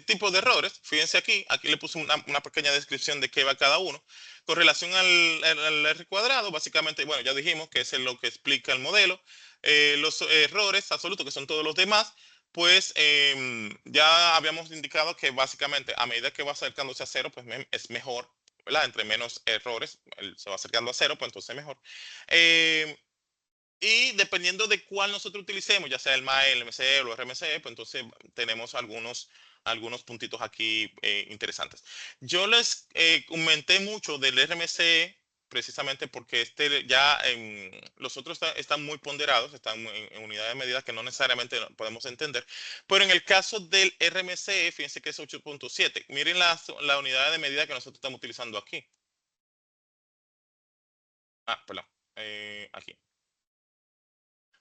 tipos de errores, fíjense aquí le puse una pequeña descripción de qué va cada uno. Con relación al R cuadrado, básicamente, bueno, ya dijimos que es lo que explica el modelo. Los errores absolutos, que son todos los demás, pues ya habíamos indicado que básicamente a medida que va acercándose a cero, pues es mejor, ¿verdad? Entre menos errores, se va acercando a cero, pues entonces mejor. Eh, y dependiendo de cuál nosotros utilicemos, ya sea el MAE, el MCE o el RMCE, pues entonces tenemos algunos puntitos aquí interesantes. Yo les comenté mucho del RMCE precisamente porque los otros están muy ponderados, están en unidades de medida que no necesariamente podemos entender. Pero en el caso del RMCE, fíjense que es 8.7. Miren la unidad de medida que nosotros estamos utilizando aquí. Perdón. Aquí.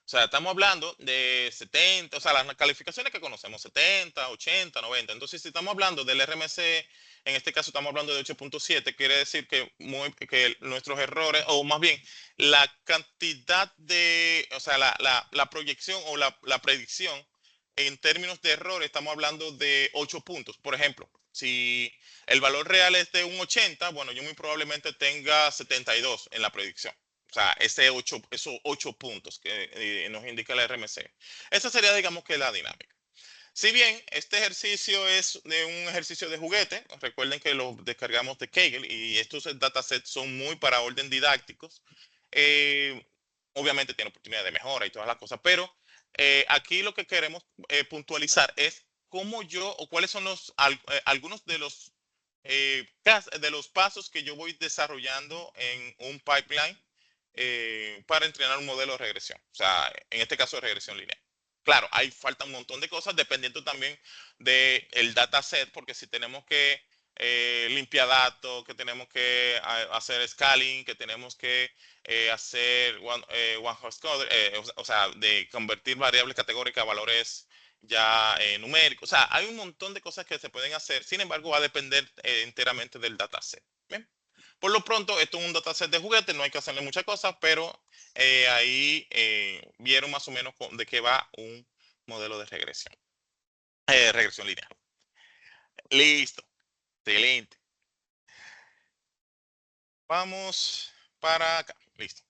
O sea, estamos hablando de 70, o sea, las calificaciones que conocemos, 70, 80, 90. Entonces, si estamos hablando del RMC, en este caso estamos hablando de 8.7, quiere decir que nuestros errores, o más bien, la cantidad o sea, la proyección o la predicción en términos de error, estamos hablando de 8 puntos. Por ejemplo, si el valor real es de un 80, bueno, yo muy probablemente tenga 72 en la predicción. O sea, esos 8 puntos que nos indica la RMC. Esa sería, digamos, que la dinámica. Si bien este ejercicio es de un ejercicio de juguete, recuerden que lo descargamos de Kaggle y estos datasets son muy para orden didácticos. eh, Obviamente tiene oportunidad de mejora y todas las cosas, pero aquí lo que queremos puntualizar es cómo yo o cuáles son algunos de los pasos que yo voy desarrollando en un pipeline para entrenar un modelo de regresión. O sea, en este caso de regresión lineal. Claro, hay falta un montón de cosas dependiendo también del dataset, porque si tenemos que limpiar datos, que tenemos que hacer scaling, que tenemos que hacer one hot code, o sea, de convertir variables categóricas a valores ya numéricos. O sea, hay un montón de cosas que se pueden hacer, sin embargo, va a depender enteramente del dataset. ¿Bien? Por lo pronto, esto es un dataset de juguete, no hay que hacerle muchas cosas, pero ahí vieron más o menos de qué va un modelo de regresión lineal. Listo, excelente. Vamos para acá, listo.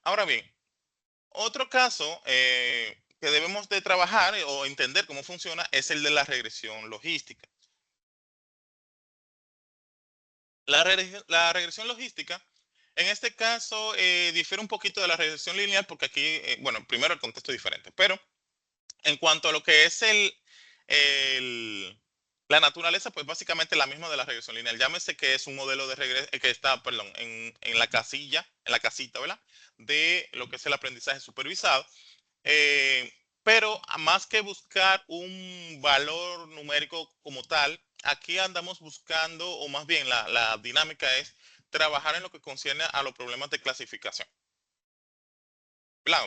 Ahora bien, otro caso que debemos de trabajar o entender cómo funciona es el de la regresión logística. La regresión logística, en este caso, difiere un poquito de la regresión lineal porque aquí, bueno, primero el contexto es diferente, pero en cuanto a lo que es el- la naturaleza, pues básicamente la misma de la regresión lineal. Llámese que es un modelo de regresión que está, perdón, en la casita, ¿verdad? De lo que es el aprendizaje supervisado. Pero más que buscar un valor numérico como tal, aquí andamos buscando, o más bien la dinámica es trabajar en lo que concierne a los problemas de clasificación. ¿Verdad?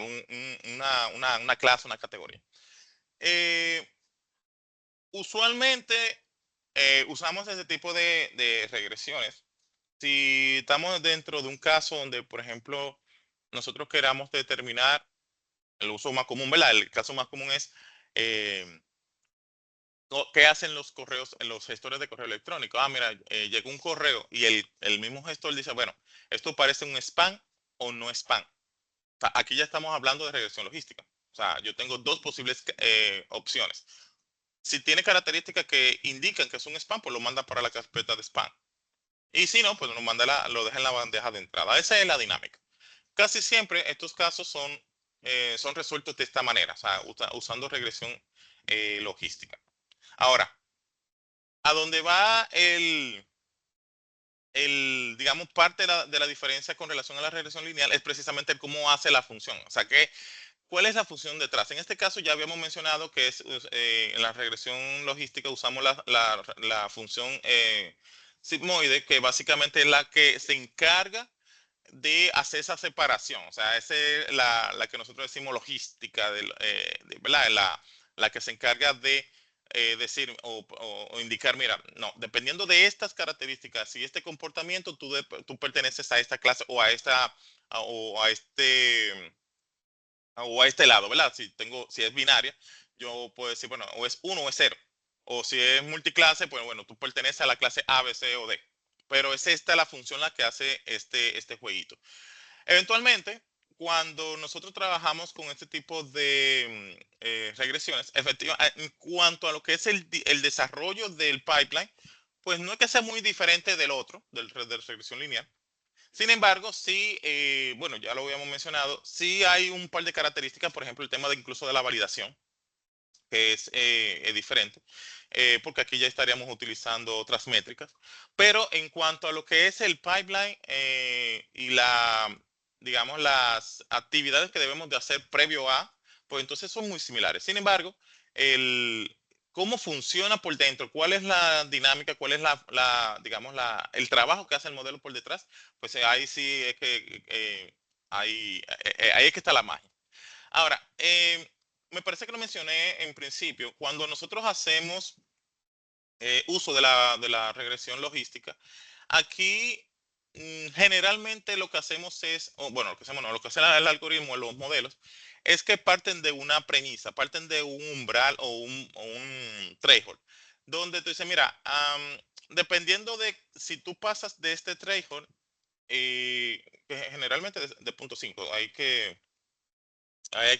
Una clase, una categoría. Eh, Usualmente usamos ese tipo de regresiones. Si estamos dentro de un caso donde, por ejemplo, nosotros queramos determinar el uso más común, ¿verdad? El caso más común es eh, qué hacen los correos, los gestores de correo electrónico. Mira, llegó un correo y el mismo gestor dice, bueno, esto parece un spam o no spam. O sea, aquí ya estamos hablando de regresión logística. O sea, yo tengo dos posibles opciones. Si tiene características que indican que es un spam, pues lo manda para la carpeta de spam. Y si no, pues lo deja en la bandeja de entrada. Esa es la dinámica. Casi siempre estos casos son resueltos de esta manera, o sea, usando regresión logística. Ahora, a dónde va digamos, parte de la diferencia con relación a la regresión lineal es precisamente el cómo hace la función. O sea, ¿cuál es la función detrás? En este caso ya habíamos mencionado que en la regresión logística usamos la función sigmoide, que básicamente es la que se encarga de hacer esa separación. O sea, esa es la que nosotros decimos logística, ¿verdad? La que se encarga de decir o indicar, mira, no, dependiendo de estas características y este comportamiento, tú perteneces a esta clase o a o a este lado, ¿verdad? Si es binaria, yo puedo decir, bueno, o es uno o es cero. O si es multiclase, pues bueno, tú perteneces a la clase A, B, C o D. Pero es esta la función la que hace este jueguito. Eventualmente, cuando nosotros trabajamos con este tipo de regresiones, efectivamente, en cuanto a lo que es el desarrollo del pipeline, pues no es que sea muy diferente del otro, de regresión lineal. Sin embargo, sí, bueno, ya lo habíamos mencionado, sí hay un par de características, por ejemplo, el tema de incluso de la validación, que es diferente, porque aquí ya estaríamos utilizando otras métricas. Pero en cuanto a lo que es el pipeline y digamos, las actividades que debemos de hacer previo a, pues entonces son muy similares. Sin embargo, el, cómo funciona por dentro, cuál es la dinámica, cuál es digamos, el trabajo que hace el modelo por detrás, pues ahí sí es que ahí es que está la magia. Ahora, me parece que lo mencioné en principio, cuando nosotros hacemos uso de la regresión logística, aquí generalmente lo que hacemos es, o bueno, lo que hacemos, no, lo que hace el algoritmo, los modelos, es que parten de una premisa, parten de un umbral o un threshold, donde tú dices, mira, dependiendo de si tú pasas de este threshold, que generalmente de punto 5, hay que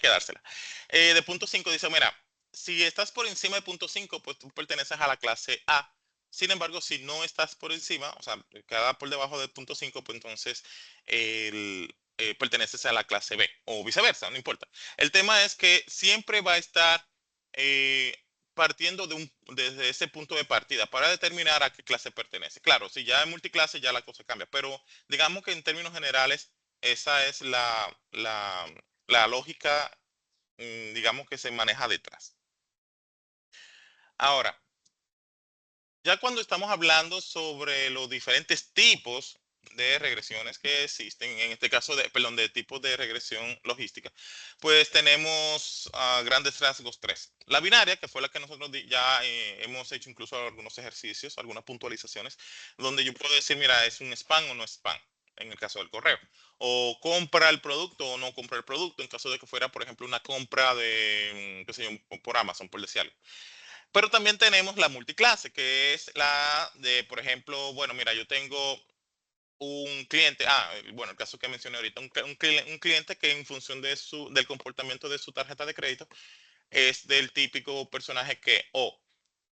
dársela. De punto 5 dice, mira, si estás por encima de punto 5, pues tú perteneces a la clase A. Sin embargo, si no estás por encima, o sea, queda por debajo del punto 5, pues entonces perteneces a la clase B o viceversa, no importa. El tema es que siempre va a estar eh, partiendo desde ese punto de partida para determinar a qué clase pertenece. Claro, si ya es multiclase, ya la cosa cambia, pero digamos que en términos generales, esa es la lógica, digamos, que se maneja detrás. Ahora, ya cuando estamos hablando sobre los diferentes tipos de regresiones que existen, en este caso, perdón, de tipos de regresión logística, pues tenemos a grandes rasgos tres. La binaria, que fue la que nosotros ya hemos hecho incluso algunos ejercicios, algunas puntualizaciones, donde yo puedo decir, mira, es un spam o no es spam, en el caso del correo. O compra el producto o no compra el producto, en caso de que fuera, por ejemplo, una compra de, qué sé yo, por Amazon, por decir algo. Pero también tenemos la multiclase, que es la de, por ejemplo, bueno, mira, yo tengo un cliente, bueno, el caso que mencioné ahorita, un cliente que en función del comportamiento de su tarjeta de crédito es del típico personaje que o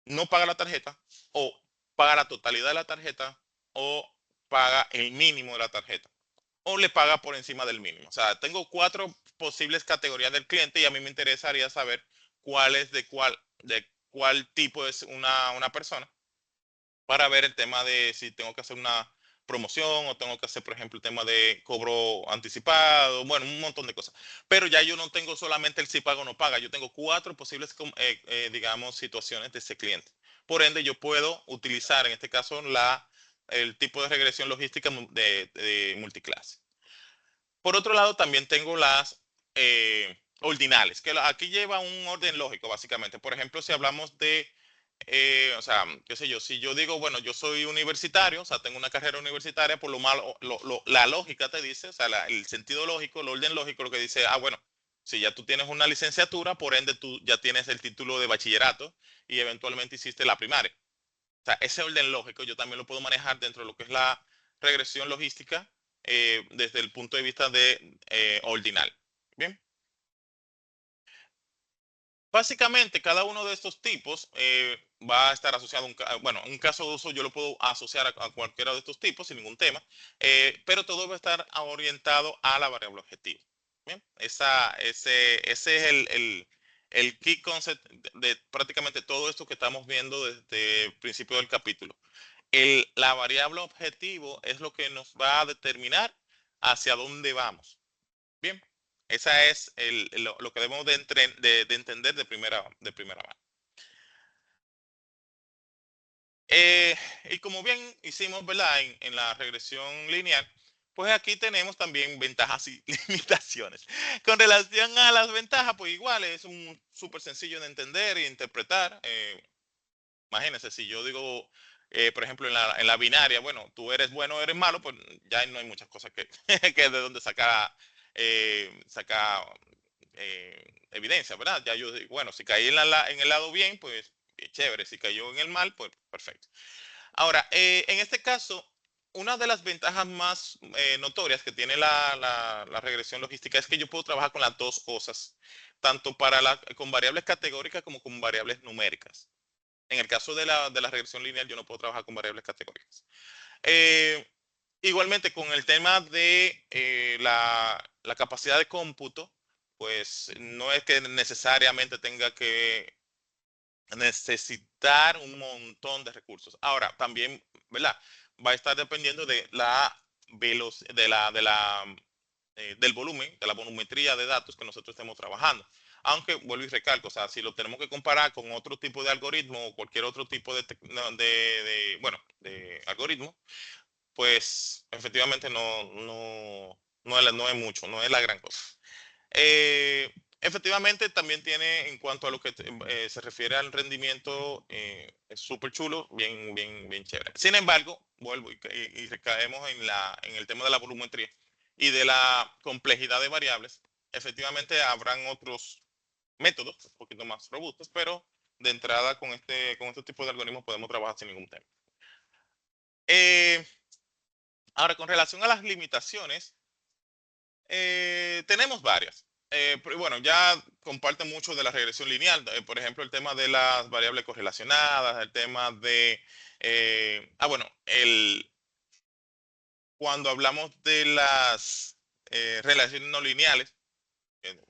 no paga la tarjeta, o paga la totalidad de la tarjeta, o paga el mínimo de la tarjeta, o le paga por encima del mínimo. O sea, tengo cuatro posibles categorías del cliente y a mí me interesaría saber cuál es de cuál tipo es una persona para ver el tema de si tengo que hacer una promoción o tengo que hacer, por ejemplo, el tema de cobro anticipado, bueno, un montón de cosas. Pero ya yo no tengo solamente el si paga o no paga, yo tengo cuatro posibles, digamos, situaciones de ese cliente. Por ende, yo puedo utilizar, en este caso, el tipo de regresión logística de multiclase. Por otro lado, también tengo las ordinales, que aquí lleva un orden lógico, básicamente. Por ejemplo, si hablamos o sea, qué sé yo, si yo digo, bueno, yo soy universitario, o sea, tengo una carrera universitaria, por lo malo, la lógica te dice, o sea, el sentido lógico, el orden lógico, lo que dice, bueno, si ya tú tienes una licenciatura, por ende tú ya tienes el título de bachillerato y eventualmente hiciste la primaria. O sea, ese orden lógico yo también lo puedo manejar dentro de lo que es la regresión logística desde el punto de vista de ordinal. Bien, básicamente cada uno de estos tipos va a estar asociado a bueno, un caso de uso yo lo puedo asociar a cualquiera de estos tipos sin ningún tema, pero todo va a estar orientado a la variable objetivo. Bien, ese es el key concept de prácticamente todo esto que estamos viendo desde el principio del capítulo. La variable objetivo es lo que nos va a determinar hacia dónde vamos. Bien, esa es lo que debemos de entender de primera mano. Y como bien hicimos, ¿verdad? En la regresión lineal, pues aquí tenemos también ventajas y limitaciones. Con relación a las ventajas, pues igual es un súper sencillo de entender e interpretar. Imagínense, si yo digo, por ejemplo, en la binaria, bueno, tú eres bueno o eres malo, pues ya no hay muchas cosas que, que de donde sacar evidencia, ¿verdad? Ya yo digo, bueno, si caí en el lado bien, pues chévere, si cayó en el mal, pues perfecto. Ahora, en este caso, una de las ventajas más notorias que tiene la regresión logística es que yo puedo trabajar con las dos cosas, tanto con variables categóricas como con variables numéricas. En el caso de la regresión lineal, yo no puedo trabajar con variables categóricas. Eh, Igualmente, con el tema de la capacidad de cómputo, pues no es que necesariamente tenga que necesitar un montón de recursos. Ahora, también, ¿verdad? Va a estar dependiendo de la velocidad, del volumen, de la volumetría de datos que nosotros estemos trabajando. Aunque, vuelvo y recalco, o sea, si lo tenemos que comparar con otro tipo de algoritmo o cualquier otro tipo de algoritmo, pues efectivamente no es mucho, no es la gran cosa. Efectivamente, también tiene, en cuanto a lo que se refiere al rendimiento, es súper chulo, bien, bien, bien chévere. Sin embargo, vuelvo y recaemos en el tema de la volumetría y de la complejidad de variables. Efectivamente, habrán otros métodos un poquito más robustos, pero de entrada con este tipo de algoritmos podemos trabajar sin ningún tema. Eh, Ahora, con relación a las limitaciones, tenemos varias. Pero bueno, ya comparten mucho de la regresión lineal. Por ejemplo, el tema de las variables correlacionadas, el tema de... bueno, cuando hablamos de las relaciones no lineales,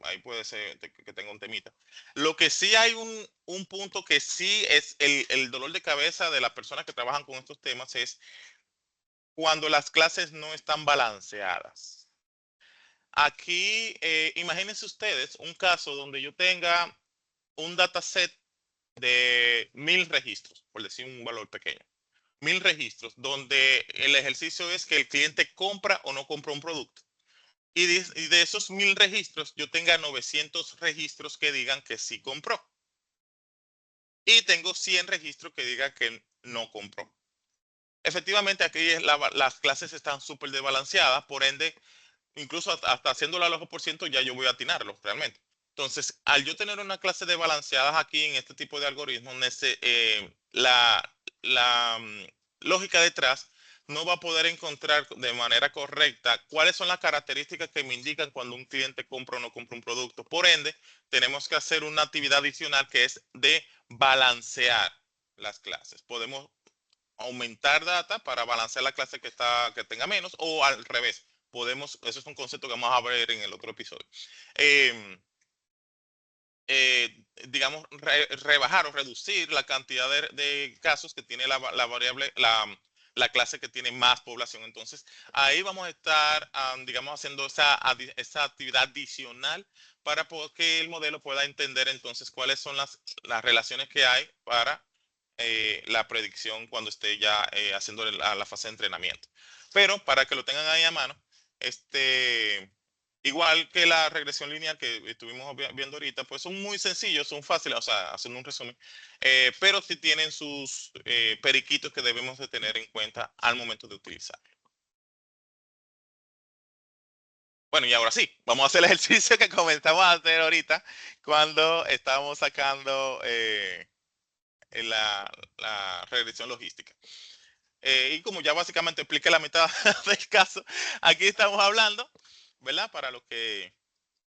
ahí puede ser que tenga un temita. Lo que sí hay un punto que sí es el dolor de cabeza de las personas que trabajan con estos temas es cuando las clases no están balanceadas. Aquí, imagínense ustedes un caso donde yo tenga un dataset de 1000 registros, por decir un valor pequeño. 1000 registros, donde el ejercicio es que el cliente compra o no compra un producto. Y de esos 1000 registros, yo tenga 900 registros que digan que sí compró. Y tengo 100 registros que digan que no compró. Efectivamente, aquí las clases están súper desbalanceadas, por ende, incluso hasta haciéndolo al ojo por ciento, ya yo voy a atinarlo realmente. Entonces, al yo tener una clase de balanceadas aquí en este tipo de algoritmos, la lógica detrás no va a poder encontrar de manera correcta cuáles son las características que me indican cuando un cliente compra o no compra un producto. Por ende, tenemos que hacer una actividad adicional que es de balancear las clases. Podemos aumentar data para balancear la clase que tenga menos o al revés. Eso es un concepto que vamos a ver en el otro episodio. Eh, digamos, rebajar o reducir la cantidad de casos que tiene la variable, la clase que tiene más población. Entonces, ahí vamos a estar, digamos, haciendo esa actividad adicional para que el modelo pueda entender entonces cuáles son las relaciones que hay para la predicción cuando esté ya haciendo la fase de entrenamiento. Pero para que lo tengan ahí a mano, igual que la regresión lineal que estuvimos viendo ahorita, pues son muy sencillos, son fáciles, o sea, haciendo un resumen, pero sí tienen sus periquitos que debemos de tener en cuenta al momento de utilizar. Bueno, y ahora sí, vamos a hacer el ejercicio que comenzamos a hacer ahorita cuando estábamos sacando la regresión logística. Y como ya básicamente expliqué la mitad del caso, aquí estamos hablando, ¿verdad? Para los que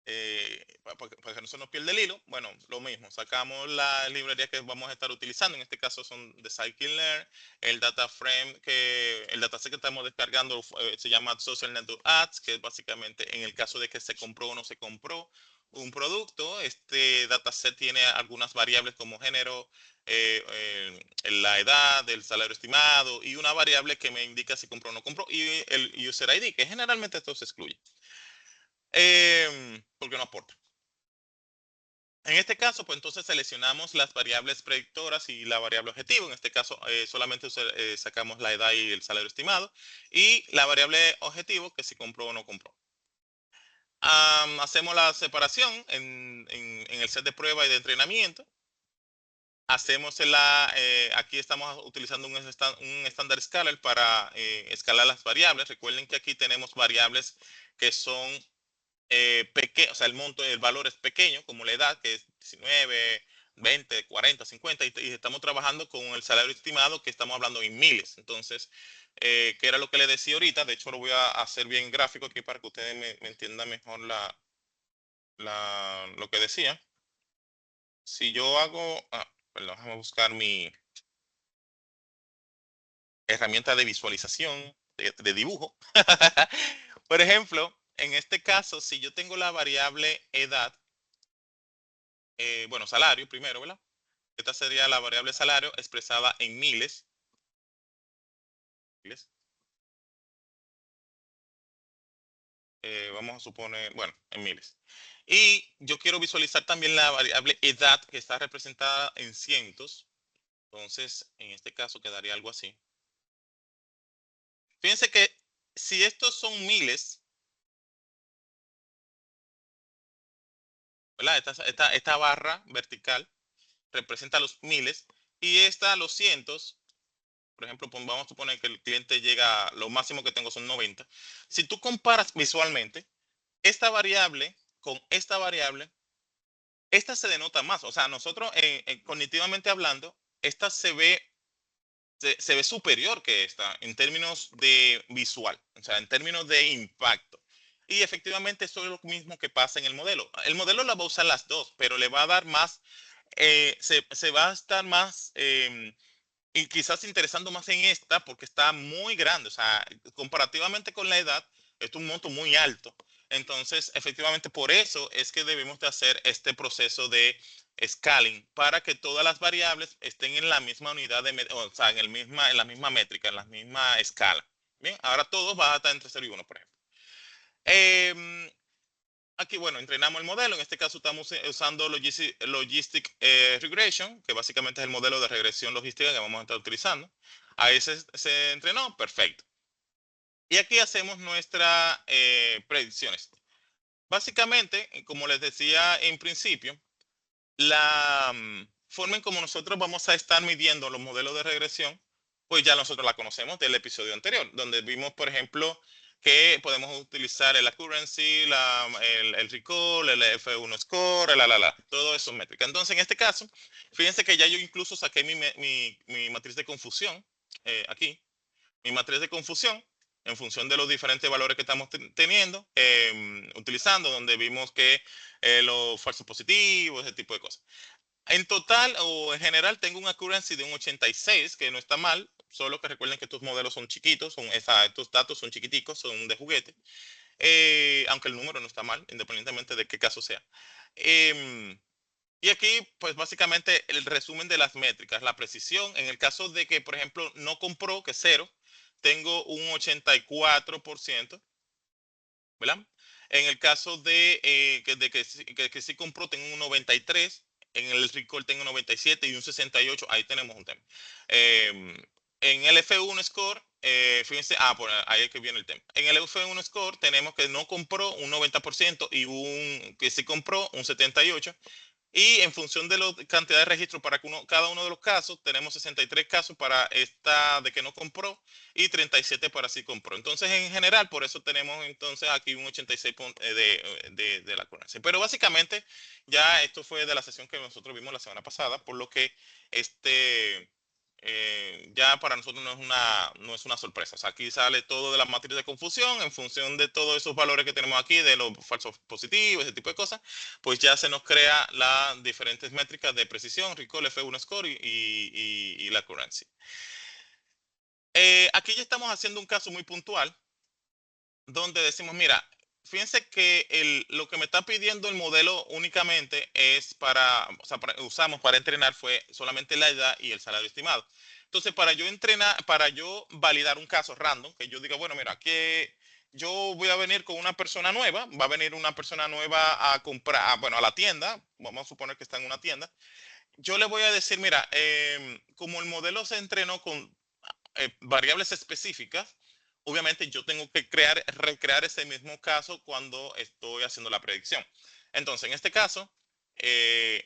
para que no se nos pierda el hilo, bueno, lo mismo, sacamos la librería que vamos a estar utilizando, en este caso son de Scikit-Learn, el data frame, el dataset que estamos descargando se llama Social Network Ads, que es básicamente en el caso de que se compró o no se compró un producto, este dataset tiene algunas variables como género, la edad, el salario estimado y una variable que me indica si compró o no compró y el user ID, que generalmente esto se excluye porque no aporta. En este caso, pues entonces seleccionamos las variables predictoras y la variable objetivo. En este caso, solamente sacamos la edad y el salario estimado. Y la variable objetivo, que si compró o no compró. Hacemos la separación en el set de prueba y de entrenamiento. Hacemos aquí estamos utilizando un estándar scalar para escalar las variables. Recuerden que aquí tenemos variables que son o sea, el valor es pequeño, como la edad, que es 19, 20, 40, 50, y estamos trabajando con el salario estimado, que estamos hablando en miles. Entonces, que era lo que le decía ahorita, de hecho lo voy a hacer bien gráfico aquí para que ustedes me entiendan mejor lo que decía. Si yo hago, perdón, déjame buscar mi herramienta de visualización, de dibujo. Por ejemplo, en este caso, si yo tengo la variable edad, bueno, salario primero, ¿verdad? Esta sería la variable salario expresada en miles. Vamos a suponer, bueno, en miles. Y yo quiero visualizar también la variable edad que está representada en cientos. Entonces, en este caso quedaría algo así. Fíjense que si estos son miles, ¿verdad? Esta barra vertical representa los miles y esta los cientos. Por ejemplo, vamos a suponer que el cliente llega, lo máximo que tengo son 90. Si tú comparas visualmente esta variable con esta variable, esta se denota más. O sea, nosotros cognitivamente hablando, esta se ve superior que esta en términos de visual, o sea, en términos de impacto. Y efectivamente eso es lo mismo que pasa en el modelo. El modelo la va a usar las dos, pero le va a dar más, se va a estar más y quizás interesando más en esta porque está muy grande, o sea, comparativamente con la edad, es un monto muy alto. Entonces, efectivamente, por eso es que debemos de hacer este proceso de scaling para que todas las variables estén en la misma unidad o sea, en la misma métrica, en la misma escala. Bien, ahora todos van a estar entre 0 y 1, por ejemplo. Aquí, bueno, entrenamos el modelo. En este caso estamos usando Logistic Regression, que básicamente es el modelo de regresión logística que vamos a estar utilizando. Ahí se entrenó, perfecto. Y aquí hacemos nuestras predicciones. Básicamente, como les decía en principio, la forma en como nosotros vamos a estar midiendo los modelos de regresión, pues ya nosotros la conocemos del episodio anterior, donde vimos, por ejemplo, que podemos utilizar el accuracy, el recall, el F1 score, todo eso es métrica. Entonces, en este caso, fíjense que ya yo incluso saqué mi matriz de confusión aquí, mi matriz de confusión en función de los diferentes valores que estamos teniendo, utilizando, donde vimos que los falsos positivos, ese tipo de cosas. En total o en general tengo un accuracy de un 86, que no está mal, solo que recuerden que estos modelos son chiquitos, estos datos son chiquiticos, son de juguete, aunque el número no está mal, independientemente de qué caso sea. Y aquí, pues básicamente el resumen de las métricas, la precisión, en el caso de que, por ejemplo, no compró, que es 0, tengo un 84%, ¿verdad? En el caso de que sí compró, tengo un 93, en el recall tengo un 97 y un 68, ahí tenemos un tema. En el F1 score, fíjense, por ahí es que viene el tema. En el F1 score tenemos que no compró un 90% y que sí compró un 78%. Y en función de la cantidad de registros para cada uno de los casos, tenemos 63 casos para esta de que no compró y 37 para sí compró. Entonces, en general, por eso tenemos entonces aquí un 86 de la accuracy. Pero básicamente, ya esto fue de la sesión que nosotros vimos la semana pasada, por lo que este ya para nosotros no es una sorpresa. O sea, aquí sale todo de la matriz de confusión en función de todos esos valores que tenemos aquí, de los falsos positivos, ese tipo de cosas, pues ya se nos crea las diferentes métricas de precisión, recall, F1 score y la currency. Aquí ya estamos haciendo un caso muy puntual donde decimos, mira, fíjense que lo que me está pidiendo el modelo únicamente es o sea, usamos para entrenar fue solamente la edad y el salario estimado. Entonces, para yo entrenar, para yo validar un caso random, que yo diga, bueno, mira, que yo voy a venir con una persona nueva, va a venir una persona nueva a comprar, bueno, a la tienda, vamos a suponer que está en una tienda, yo le voy a decir, mira, como el modelo se entrenó con variables específicas, obviamente yo tengo que recrear ese mismo caso cuando estoy haciendo la predicción. Entonces, en este caso, eh,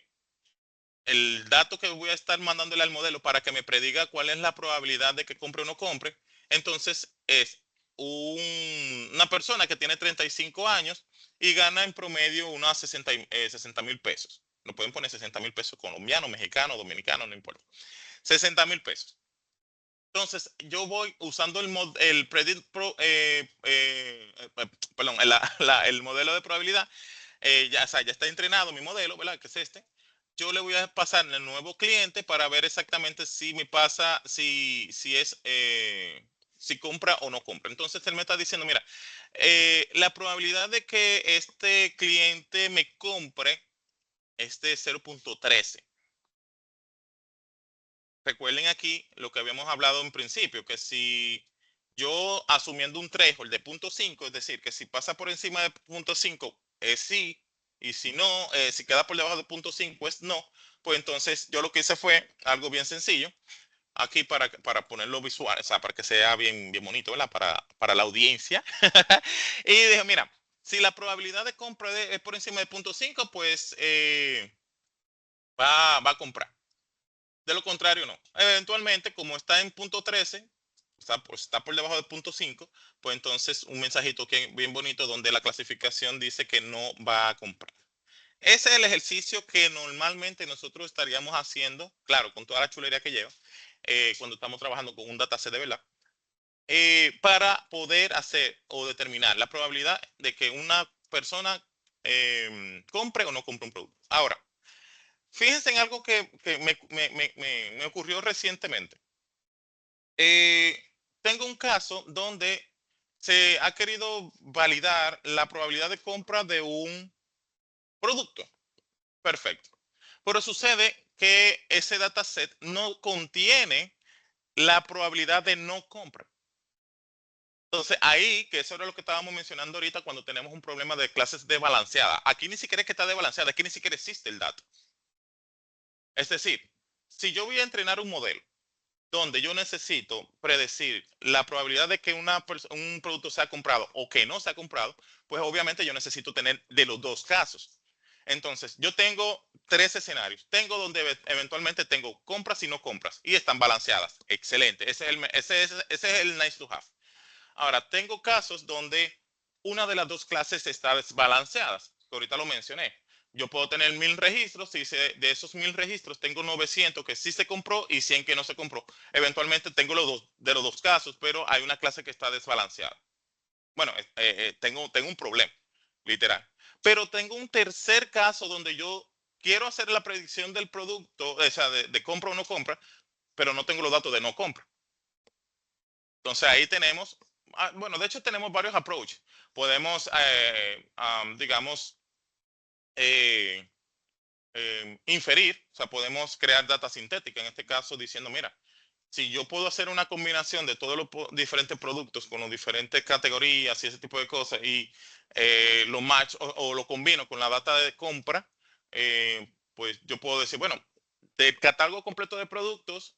el dato que voy a estar mandándole al modelo para que me prediga cuál es la probabilidad de que compre o no compre, entonces es una persona que tiene 35 años y gana en promedio unos 60 mil pesos. No pueden poner 60.000 pesos colombianos, mexicanos, dominicanos, no importa. 60.000 pesos. Entonces, yo voy usando el Predict perdón, el modelo de probabilidad. Ya, o sea, ya está entrenado mi modelo, ¿verdad? Que es este. Yo le voy a pasar el nuevo cliente para ver exactamente si me pasa, si compra o no compra. Entonces, él me está diciendo, mira, la probabilidad de que este cliente me compre es de 0.13. Recuerden aquí lo que habíamos hablado en principio, que si yo asumiendo un threshold de 0.5, es decir, que si pasa por encima de 0.5 es sí, y si no, si queda por debajo de 0.5 es no, pues entonces yo lo que hice fue algo bien sencillo, aquí para ponerlo visual, o sea, para que sea bien, bien bonito, ¿verdad? Para la audiencia. Y dije, mira, si la probabilidad de compra es por encima de 0.5, pues va a comprar. De lo contrario, no. Eventualmente, como está en punto 13, pues está por debajo de punto 5, pues entonces un mensajito que bien bonito donde la clasificación dice que no va a comprar. Ese es el ejercicio que normalmente nosotros estaríamos haciendo, claro, con toda la chulería que lleva, cuando estamos trabajando con un dataset de verdad, para poder hacer o determinar la probabilidad de que una persona compre o no compre un producto. Ahora, fíjense en algo que me ocurrió recientemente. Eh, Tengo un caso donde se ha querido validar la probabilidad de compra de un producto. Perfecto. Pero sucede que ese dataset no contiene la probabilidad de no compra. Entonces, ahí, que eso era lo que estábamos mencionando ahorita cuando tenemos un problema de clases desbalanceadas. Aquí ni siquiera es que está desbalanceada, aquí ni siquiera existe el dato. Es decir, si yo voy a entrenar un modelo donde yo necesito predecir la probabilidad de que un producto sea comprado o que no sea comprado, pues obviamente yo necesito tener de los dos casos. Entonces, yo tengo tres escenarios. Tengo donde eventualmente tengo compras y no compras y están balanceadas. Excelente. Ese es el nice to have. Ahora, tengo casos donde una de las dos clases está desbalanceada. Ahorita lo mencioné. Yo puedo tener 1.000 registros, si de esos 1.000 registros tengo 900 que sí se compró y 100 que no se compró. Eventualmente tengo de los dos casos, pero hay una clase que está desbalanceada. Bueno, tengo un problema, literal. Pero tengo un tercer caso donde yo quiero hacer la predicción del producto, o sea, de compra o no compra, pero no tengo los datos de no compra. Entonces ahí tenemos, bueno, de hecho tenemos varios approaches. Podemos, digamos, eh, inferir, o sea, podemos crear data sintética, en este caso diciendo, mira, si yo puedo hacer una combinación de todos los diferentes productos con las diferentes categorías y ese tipo de cosas y lo match o lo combino con la data de compra, pues yo puedo decir, bueno, del catálogo completo de productos,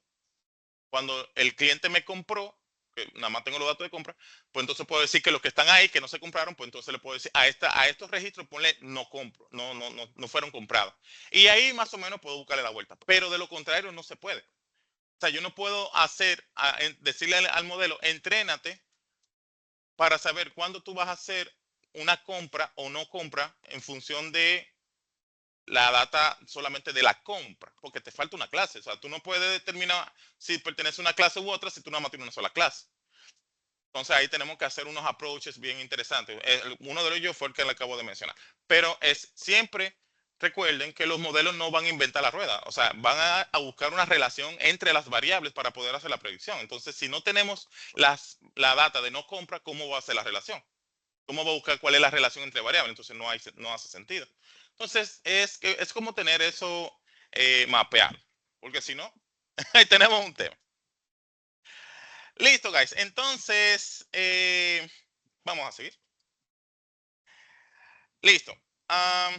cuando el cliente me compró, que nada más tengo los datos de compra, pues entonces puedo decir que los que están ahí, que no se compraron, pues entonces le puedo decir a estos registros ponle no compro, no fueron comprados. Y ahí más o menos puedo buscarle la vuelta. Pero de lo contrario no se puede. O sea, yo no puedo decirle al modelo, entrénate para saber cuándo tú vas a hacer una compra o no compra en función de la data solamente de la compra, porque te falta una clase. O sea, tú no puedes determinar si pertenece a una clase u otra si tú nada más tienes una sola clase. Entonces ahí tenemos que hacer unos approaches bien interesantes. Uno de ellos fue el que le acabo de mencionar. Pero es siempre, recuerden que los modelos no van a inventar la rueda. O sea, van a buscar una relación entre las variables para poder hacer la predicción. Entonces, si no tenemos la data de no compra, ¿cómo va a ser la relación? ¿Cómo va a buscar cuál es la relación entre variables? Entonces no hace sentido. Entonces, es como tener eso mapeado. Porque si no, ahí tenemos un tema. Listo, guys. Entonces, vamos a seguir. Listo. Am,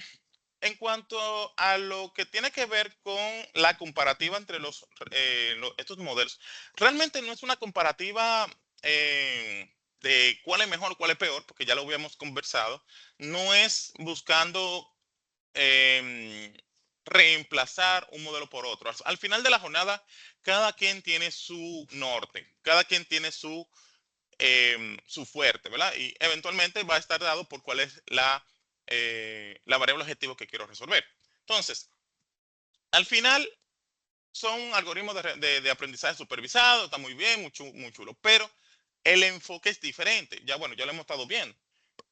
en cuanto a lo que tiene que ver con la comparativa entre estos modelos, realmente no es una comparativa de cuál es mejor, cuál es peor, porque ya lo habíamos conversado. No es buscando em, reemplazar un modelo por otro. Al final de la jornada, cada quien tiene su norte, cada quien tiene su fuerte, ¿verdad? Y eventualmente va a estar dado por cuál es la variable objetivo que quiero resolver. Entonces, al final son algoritmos de aprendizaje supervisado, está muy bien, muy chulo, pero el enfoque es diferente. Ya bueno, ya lo hemos estado viendo.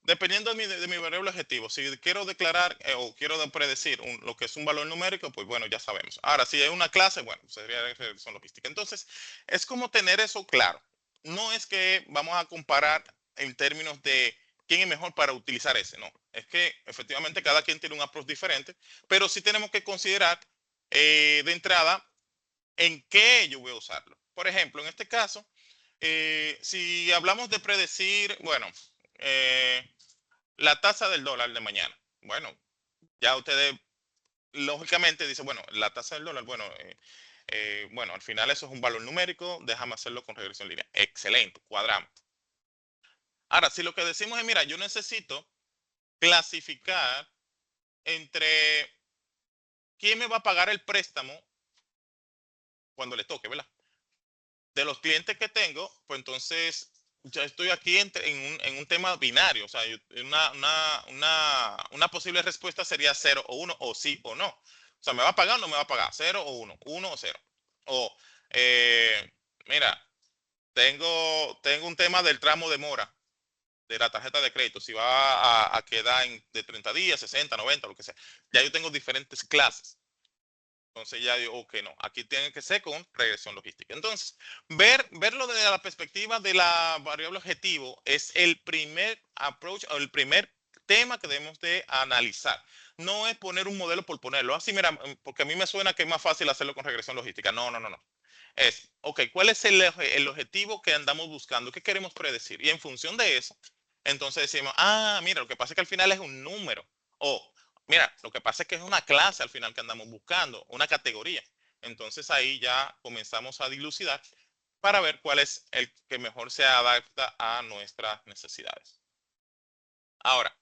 Dependiendo de mi variable objetivo, si quiero declarar o quiero predecir lo que es un valor numérico, pues bueno, ya sabemos. Ahora, si hay una clase, bueno, sería regresión logística. Entonces, es como tener eso claro. No es que vamos a comparar en términos de quién es mejor para utilizar ese, no. Es que efectivamente cada quien tiene un approach diferente, pero sí tenemos que considerar de entrada en qué yo voy a usarlo. Por ejemplo, en este caso, si hablamos de predecir, bueno, eh, la tasa del dólar de mañana. Bueno, ya ustedes lógicamente dicen, bueno, la tasa del dólar, bueno, al final eso es un valor numérico, déjame hacerlo con regresión lineal. Excelente, cuadramos. Ahora, si lo que decimos es, mira, yo necesito clasificar entre quién me va a pagar el préstamo cuando le toque, ¿verdad? De los clientes que tengo, pues entonces ya estoy aquí en un tema binario. O sea, una posible respuesta sería 0 o 1 o sí o no. O sea, ¿me va a pagar o no me va a pagar? 0 o 1, 1 o 0. O, mira, tengo un tema del tramo de mora de la tarjeta de crédito, si va a quedar de 30 días, 60, 90, lo que sea. Ya yo tengo diferentes clases. Entonces ya digo, ok, no, aquí tiene que ser con regresión logística. Entonces, verlo desde la perspectiva de la variable objetivo es el primer approach o el primer tema que debemos de analizar. No es poner un modelo por ponerlo. Así, mira, porque a mí me suena que es más fácil hacerlo con regresión logística. No, no, no, no. Es, ok, ¿cuál es el objetivo que andamos buscando? ¿Qué queremos predecir? Y en función de eso, entonces decimos, mira, lo que pasa es que al final es un número. O mira, lo que pasa es que es una clase al final que andamos buscando, una categoría. Entonces ahí ya comenzamos a dilucidar para ver cuál es el que mejor se adapta a nuestras necesidades. Ahora,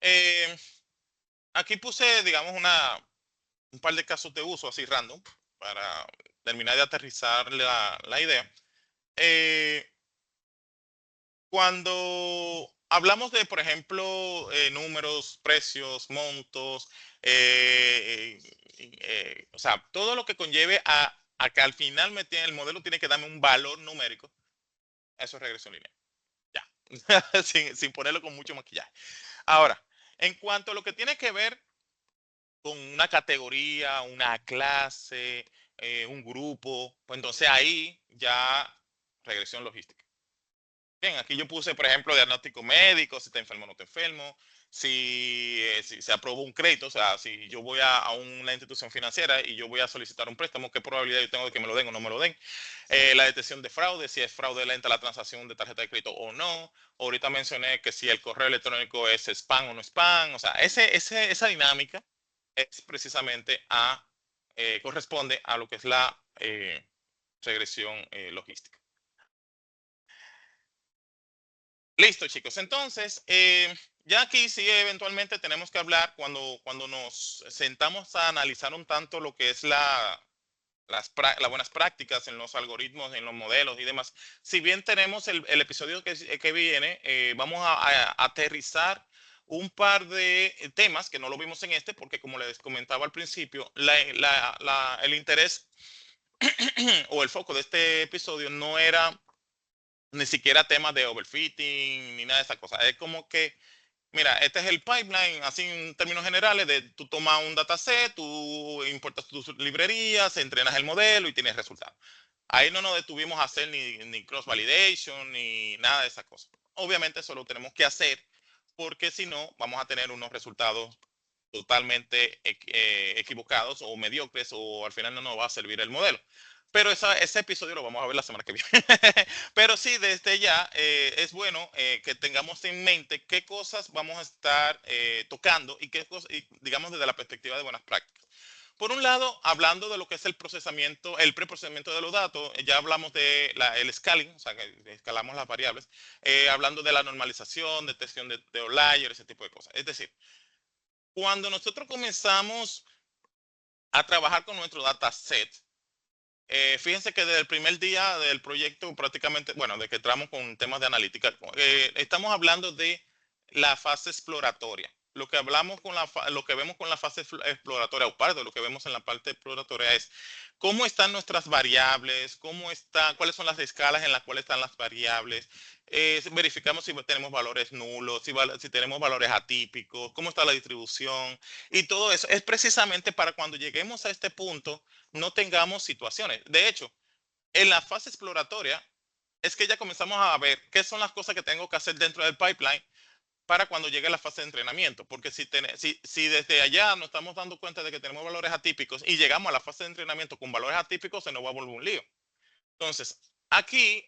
eh, aquí puse, digamos, un par de casos de uso así random para terminar de aterrizar la idea. Eh, Cuando hablamos de, por ejemplo, números, precios, montos, o sea, todo lo que conlleve a que al final el modelo tiene que darme un valor numérico, eso es regresión lineal. Ya, sin ponerlo con mucho maquillaje. Ahora, en cuanto a lo que tiene que ver con una categoría, una clase, un grupo, pues entonces ahí ya regresión logística. Bien, aquí yo puse, por ejemplo, diagnóstico médico, si te enfermo o no te enfermo, si se aprobó un crédito, o sea, si yo voy a una institución financiera y yo voy a solicitar un préstamo, ¿qué probabilidad yo tengo de que me lo den o no me lo den? La detección de fraude, si es fraudulenta la transacción de tarjeta de crédito o no. Ahorita mencioné que si el correo electrónico es spam o no spam, o sea, esa dinámica es precisamente corresponde a lo que es la regresión logística. Listo, chicos. Entonces, ya aquí sí eventualmente tenemos que hablar cuando nos sentamos a analizar un tanto lo que es las buenas prácticas en los algoritmos, en los modelos y demás. Si bien tenemos el episodio que viene, vamos a aterrizar un par de temas que no lo vimos en este, porque como les comentaba al principio, el interés o el foco de este episodio no era ni siquiera temas de overfitting ni nada de esas cosas. Es como que, mira, este es el pipeline, así en términos generales, de tú tomas un dataset, tú importas tus librerías, entrenas el modelo y tienes resultados. Ahí no nos detuvimos a hacer ni cross validation ni nada de esas cosas. Obviamente eso lo tenemos que hacer porque si no vamos a tener unos resultados totalmente equivocados o mediocres o al final no nos va a servir el modelo. Pero ese episodio lo vamos a ver la semana que viene. Pero sí, desde ya es bueno que tengamos en mente qué cosas vamos a estar tocando y qué cosas, y, digamos, desde la perspectiva de buenas prácticas. Por un lado, hablando de lo que es el procesamiento, el preprocesamiento de los datos, ya hablamos de el scaling, o sea, que escalamos las variables, hablando de la normalización, detección de outliers, ese tipo de cosas. Es decir, cuando nosotros comenzamos a trabajar con nuestro dataset, fíjense que desde el primer día del proyecto, prácticamente, bueno, de que entramos con temas de analítica, estamos hablando de la fase exploratoria. Lo que hablamos con lo que vemos con la fase exploratoria, o parte de lo que vemos en la parte exploratoria es cómo están nuestras variables, cuáles son las escalas en las cuales están las variables. Verificamos si tenemos valores nulos, si tenemos valores atípicos, cómo está la distribución y todo eso. Es precisamente para cuando lleguemos a este punto no tengamos situaciones. De hecho, en la fase exploratoria es que ya comenzamos a ver qué son las cosas que tengo que hacer dentro del pipeline para cuando llegue la fase de entrenamiento. Porque si desde allá nos estamos dando cuenta de que tenemos valores atípicos y llegamos a la fase de entrenamiento con valores atípicos, se nos va a volver un lío. Entonces, aquí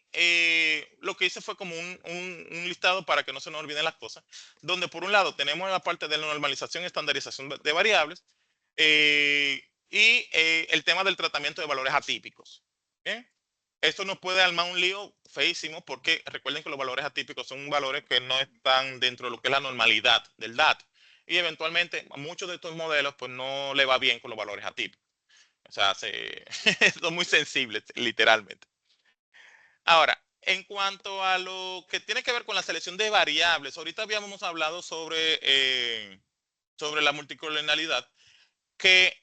lo que hice fue como un listado para que no se nos olviden las cosas, donde por un lado tenemos la parte de la normalización y estandarización de variables, y el tema del tratamiento de valores atípicos. ¿Bien? Esto nos puede armar un lío feísimo porque recuerden que los valores atípicos son valores que no están dentro de lo que es la normalidad del dato. Y eventualmente a muchos de estos modelos pues no le va bien con los valores atípicos. O sea, son muy sensibles literalmente. Ahora, en cuanto a lo que tiene que ver con la selección de variables, ahorita habíamos hablado sobre la multicolonialidad, que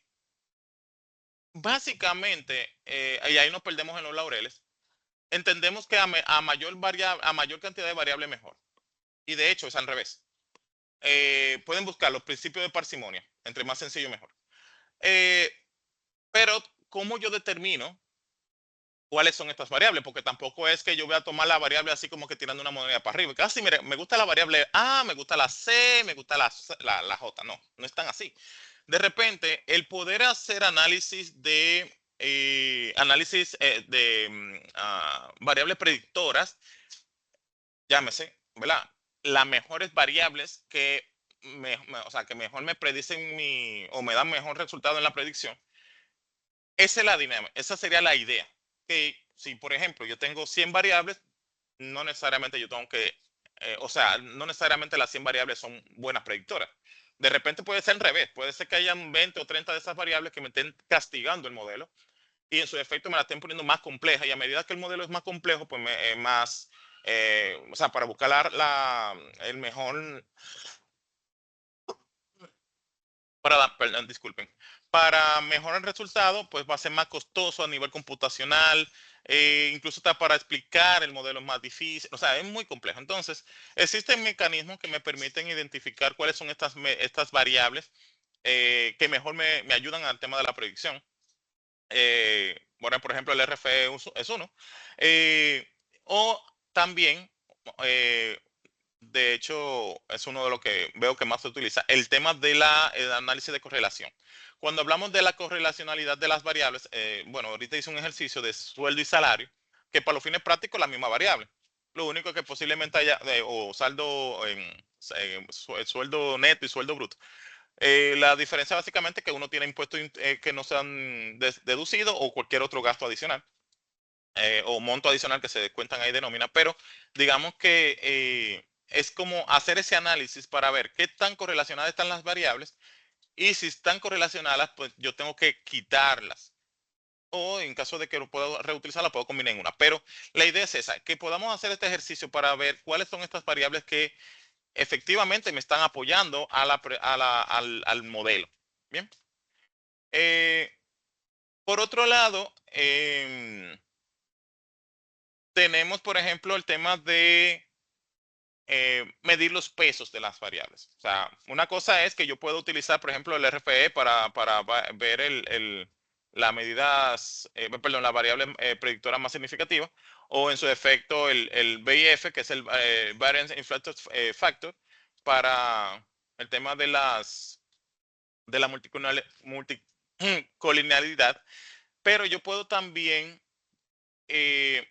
básicamente, y ahí nos perdemos en los laureles, entendemos que a mayor cantidad de variables mejor. Y de hecho es al revés. Pueden buscar los principios de parsimonia, entre más sencillo mejor. Eh, pero, ¿cómo yo determino cuáles son estas variables? Porque tampoco es que yo voy a tomar la variable así como que tirando una moneda para arriba. Casi, mire, me gusta la variable A, me gusta la C, me gusta la J. No, no es tan así. De repente, el poder hacer análisis de variables predictoras, llámese, ¿verdad? Las mejores variables que, o sea, que mejor me predicen o me dan mejor resultado en la predicción. Esa es la dinámica, esa sería la idea. Que si, por ejemplo, yo tengo 100 variables, no necesariamente yo tengo que, o sea, no necesariamente las 100 variables son buenas predictoras. De repente puede ser al revés, puede ser que hayan 20 o 30 de esas variables que me estén castigando el modelo y en su efecto me la estén poniendo más compleja y a medida que el modelo es más complejo, pues más, o sea, para buscar el mejor, perdón, disculpen, para mejorar el resultado, pues va a ser más costoso a nivel computacional, incluso está para explicar el modelo es más difícil, o sea, es muy complejo. Entonces, existen mecanismos que me permiten identificar cuáles son estas variables que mejor me ayudan al tema de la predicción. Bueno, por ejemplo, el RFE es uno. Eh, o también, eh, de hecho, es uno de los que veo que más se utiliza, el tema de el análisis de correlación. Cuando hablamos de la correlacionalidad de las variables, bueno, ahorita hice un ejercicio de sueldo y salario, que para los fines prácticos es la misma variable. Lo único que posiblemente haya, o saldo sueldo neto y sueldo bruto. La diferencia básicamente es que uno tiene impuestos que no sean deducidos o cualquier otro gasto adicional, o monto adicional que se descuentan ahí de nómina, pero digamos que es como hacer ese análisis para ver qué tan correlacionadas están las variables y si están correlacionadas, pues yo tengo que quitarlas. O en caso de que lo puedo reutilizar, puedo combinar en una. Pero la idea es esa, que podamos hacer este ejercicio para ver cuáles son estas variables que efectivamente me están apoyando al modelo. Bien. Eh, por otro lado, tenemos, por ejemplo, el tema de medir los pesos de las variables. O sea, una cosa es que yo puedo utilizar, por ejemplo, el RFE para ver la medidas, perdón, la variable predictora más significativa, o en su efecto el BIF, que es el Variance Inflator Factor, para el tema de la multicolinialidad. Pero yo puedo también eh,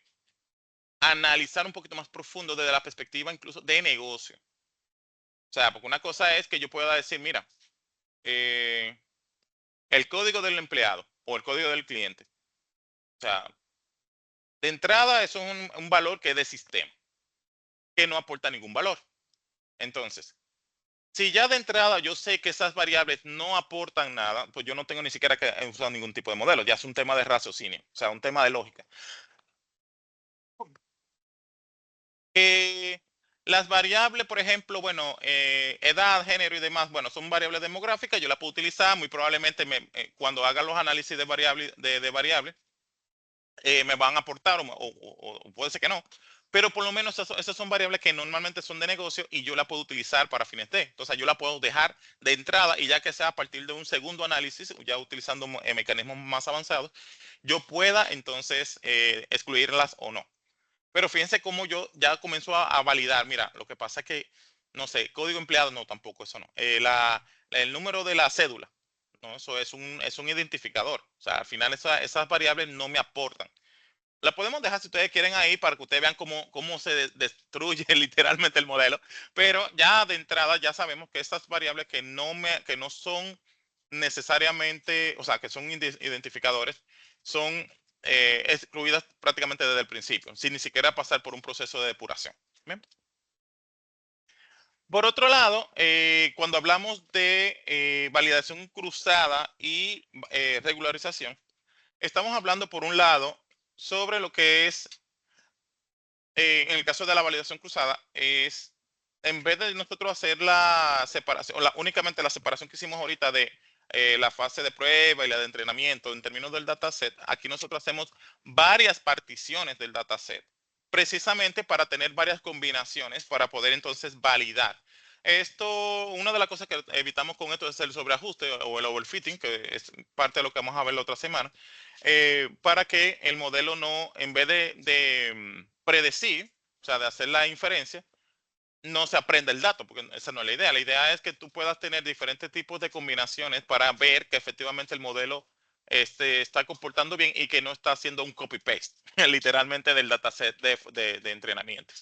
analizar un poquito más profundo desde la perspectiva incluso de negocio. O sea, porque una cosa es que yo pueda decir, mira, eh, el código del empleado o el código del cliente. O sea, de entrada eso es un valor que es de sistema, que no aporta ningún valor. Entonces, si ya de entrada yo sé que esas variables no aportan nada, pues yo no tengo ni siquiera que usar ningún tipo de modelo. Ya es un tema de raciocinio, o sea, un tema de lógica. Eh, las variables, por ejemplo, bueno, edad, género y demás, bueno, son variables demográficas, yo las puedo utilizar, muy probablemente cuando haga los análisis de variables, me van a aportar o puede ser que no, pero por lo menos esas son variables que normalmente son de negocio y yo la puedo utilizar para fines de, entonces yo la puedo dejar de entrada y ya que sea a partir de un segundo análisis, ya utilizando mecanismos más avanzados, yo pueda entonces excluirlas o no. Pero fíjense cómo yo ya comenzó a validar. Mira, lo que pasa es que, no sé, código empleado, no, tampoco, eso no. El número de la cédula, no, eso es un identificador. O sea, al final esas variables no me aportan. La podemos dejar si ustedes quieren ahí para que ustedes vean cómo se destruye literalmente el modelo. Pero ya de entrada ya sabemos que estas variables que no son necesariamente, o sea, que son identificadores, son excluidas prácticamente desde el principio, sin ni siquiera pasar por un proceso de depuración. ¿Bien? Por otro lado, cuando hablamos de validación cruzada y regularización, estamos hablando por un lado sobre lo que es en el caso de la validación cruzada, es en vez de nosotros hacer la separación, únicamente la separación que hicimos ahorita de la fase de prueba y la de entrenamiento en términos del dataset, aquí nosotros hacemos varias particiones del dataset, precisamente para tener varias combinaciones para poder entonces validar. Esto, una de las cosas que evitamos con esto es el sobreajuste o el overfitting, que es parte de lo que vamos a ver la otra semana, para que el modelo no, en vez de predecir, o sea, de hacer la inferencia, no se aprenda el dato, porque esa no es la idea. La idea es que tú puedas tener diferentes tipos de combinaciones para ver que efectivamente el modelo está comportando bien y que no está haciendo un copy-paste, literalmente del dataset de entrenamiento.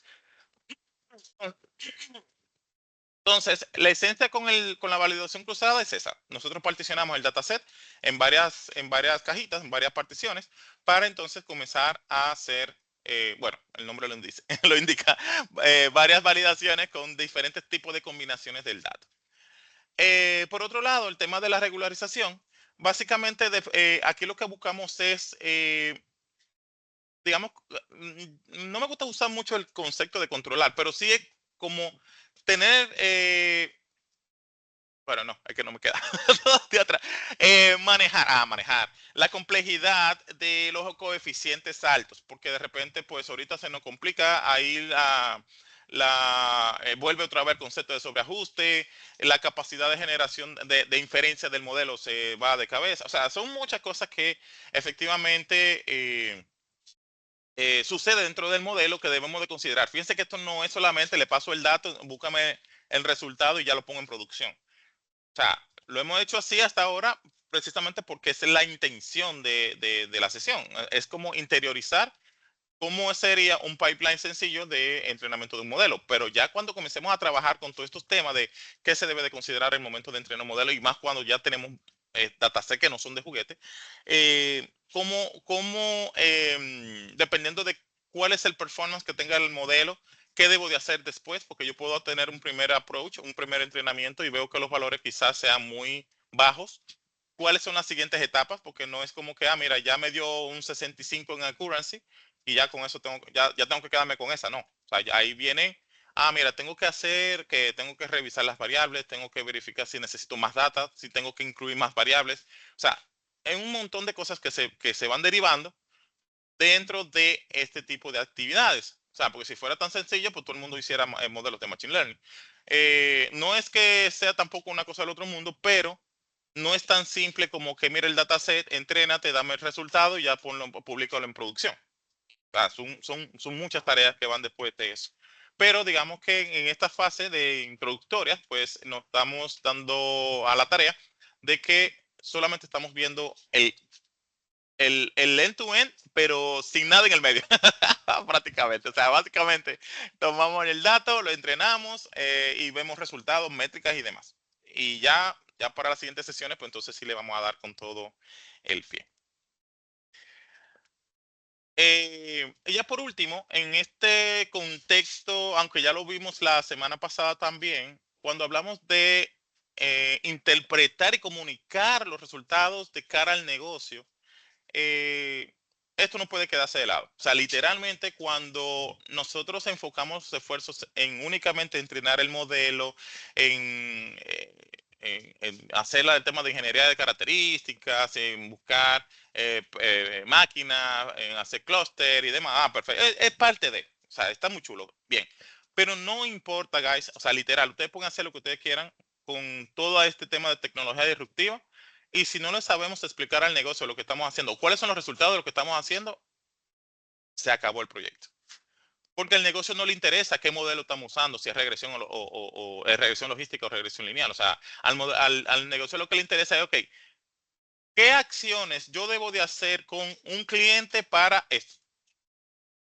Entonces, la esencia con la validación cruzada es esa. Nosotros particionamos el dataset en varias cajitas, en varias particiones, para entonces comenzar a hacer, bueno, el nombre lo indica, lo indica varias validaciones con diferentes tipos de combinaciones del dato. Por otro lado, el tema de la regularización, básicamente aquí lo que buscamos es, digamos, no me gusta usar mucho el concepto de controlar, pero sí es como tener bueno, no, es que no me queda. de atrás. Manejar la complejidad de los coeficientes altos, porque de repente, pues ahorita se nos complica ahí vuelve otra vez el concepto de sobreajuste, la capacidad de generación de inferencia del modelo se va de cabeza. O sea, son muchas cosas que efectivamente sucede dentro del modelo que debemos de considerar. Fíjense que esto no es solamente le paso el dato, búscame el resultado y ya lo pongo en producción. O sea, lo hemos hecho así hasta ahora precisamente porque esa es la intención de la sesión. Es como interiorizar cómo sería un pipeline sencillo de entrenamiento de un modelo. Pero ya cuando comencemos a trabajar con todos estos temas de qué se debe de considerar en el momento de entrenar un modelo y más cuando ya tenemos datasets que no son de juguete, dependiendo de cuál es el performance que tenga el modelo, qué debo de hacer después, porque yo puedo tener un primer approach, un primer entrenamiento y veo que los valores quizás sean muy bajos. ¿Cuáles son las siguientes etapas? Porque no es como que, mira, ya me dio un 65 en accuracy y ya con eso ya tengo que quedarme con esa. No, o sea, ahí viene mira, tengo que revisar las variables, tengo que verificar si necesito más data, si tengo que incluir más variables. O sea, hay un montón de cosas que se van derivando dentro de este tipo de actividades. O sea, porque si fuera tan sencillo, pues todo el mundo hiciera modelos de Machine Learning. No es que sea tampoco una cosa del otro mundo, pero no es tan simple como que mira el dataset, entrénate, dame el resultado y ya ponlo, públicalo en producción. O sea, son muchas tareas que van después de eso. Pero digamos que en esta fase de introductoria, pues nos estamos dando a la tarea de que solamente estamos viendo el end-to-end, pero sin nada en el medio, prácticamente. O sea, básicamente tomamos el dato, lo entrenamos y vemos resultados, métricas y demás. Y ya para las siguientes sesiones, pues entonces sí le vamos a dar con todo el pie. Y ya por último, en este contexto, aunque ya lo vimos la semana pasada también, cuando hablamos de interpretar y comunicar los resultados de cara al negocio, eh, esto no puede quedarse de lado. O sea, literalmente cuando nosotros enfocamos esfuerzos en únicamente entrenar el modelo, en, en hacer el tema de ingeniería de características, en buscar máquinas, en hacer clúster y demás, perfecto. Es parte de, o sea, está muy chulo, bien. Pero no importa, guys, o sea, literal, ustedes pueden hacer lo que ustedes quieran con todo este tema de tecnología disruptiva y si no le sabemos explicar al negocio lo que estamos haciendo, cuáles son los resultados de lo que estamos haciendo, se acabó el proyecto. Porque al negocio no le interesa qué modelo estamos usando, si es regresión o es regresión logística o regresión lineal. O sea, al negocio lo que le interesa es, ok, ¿qué acciones yo debo de hacer con un cliente para esto?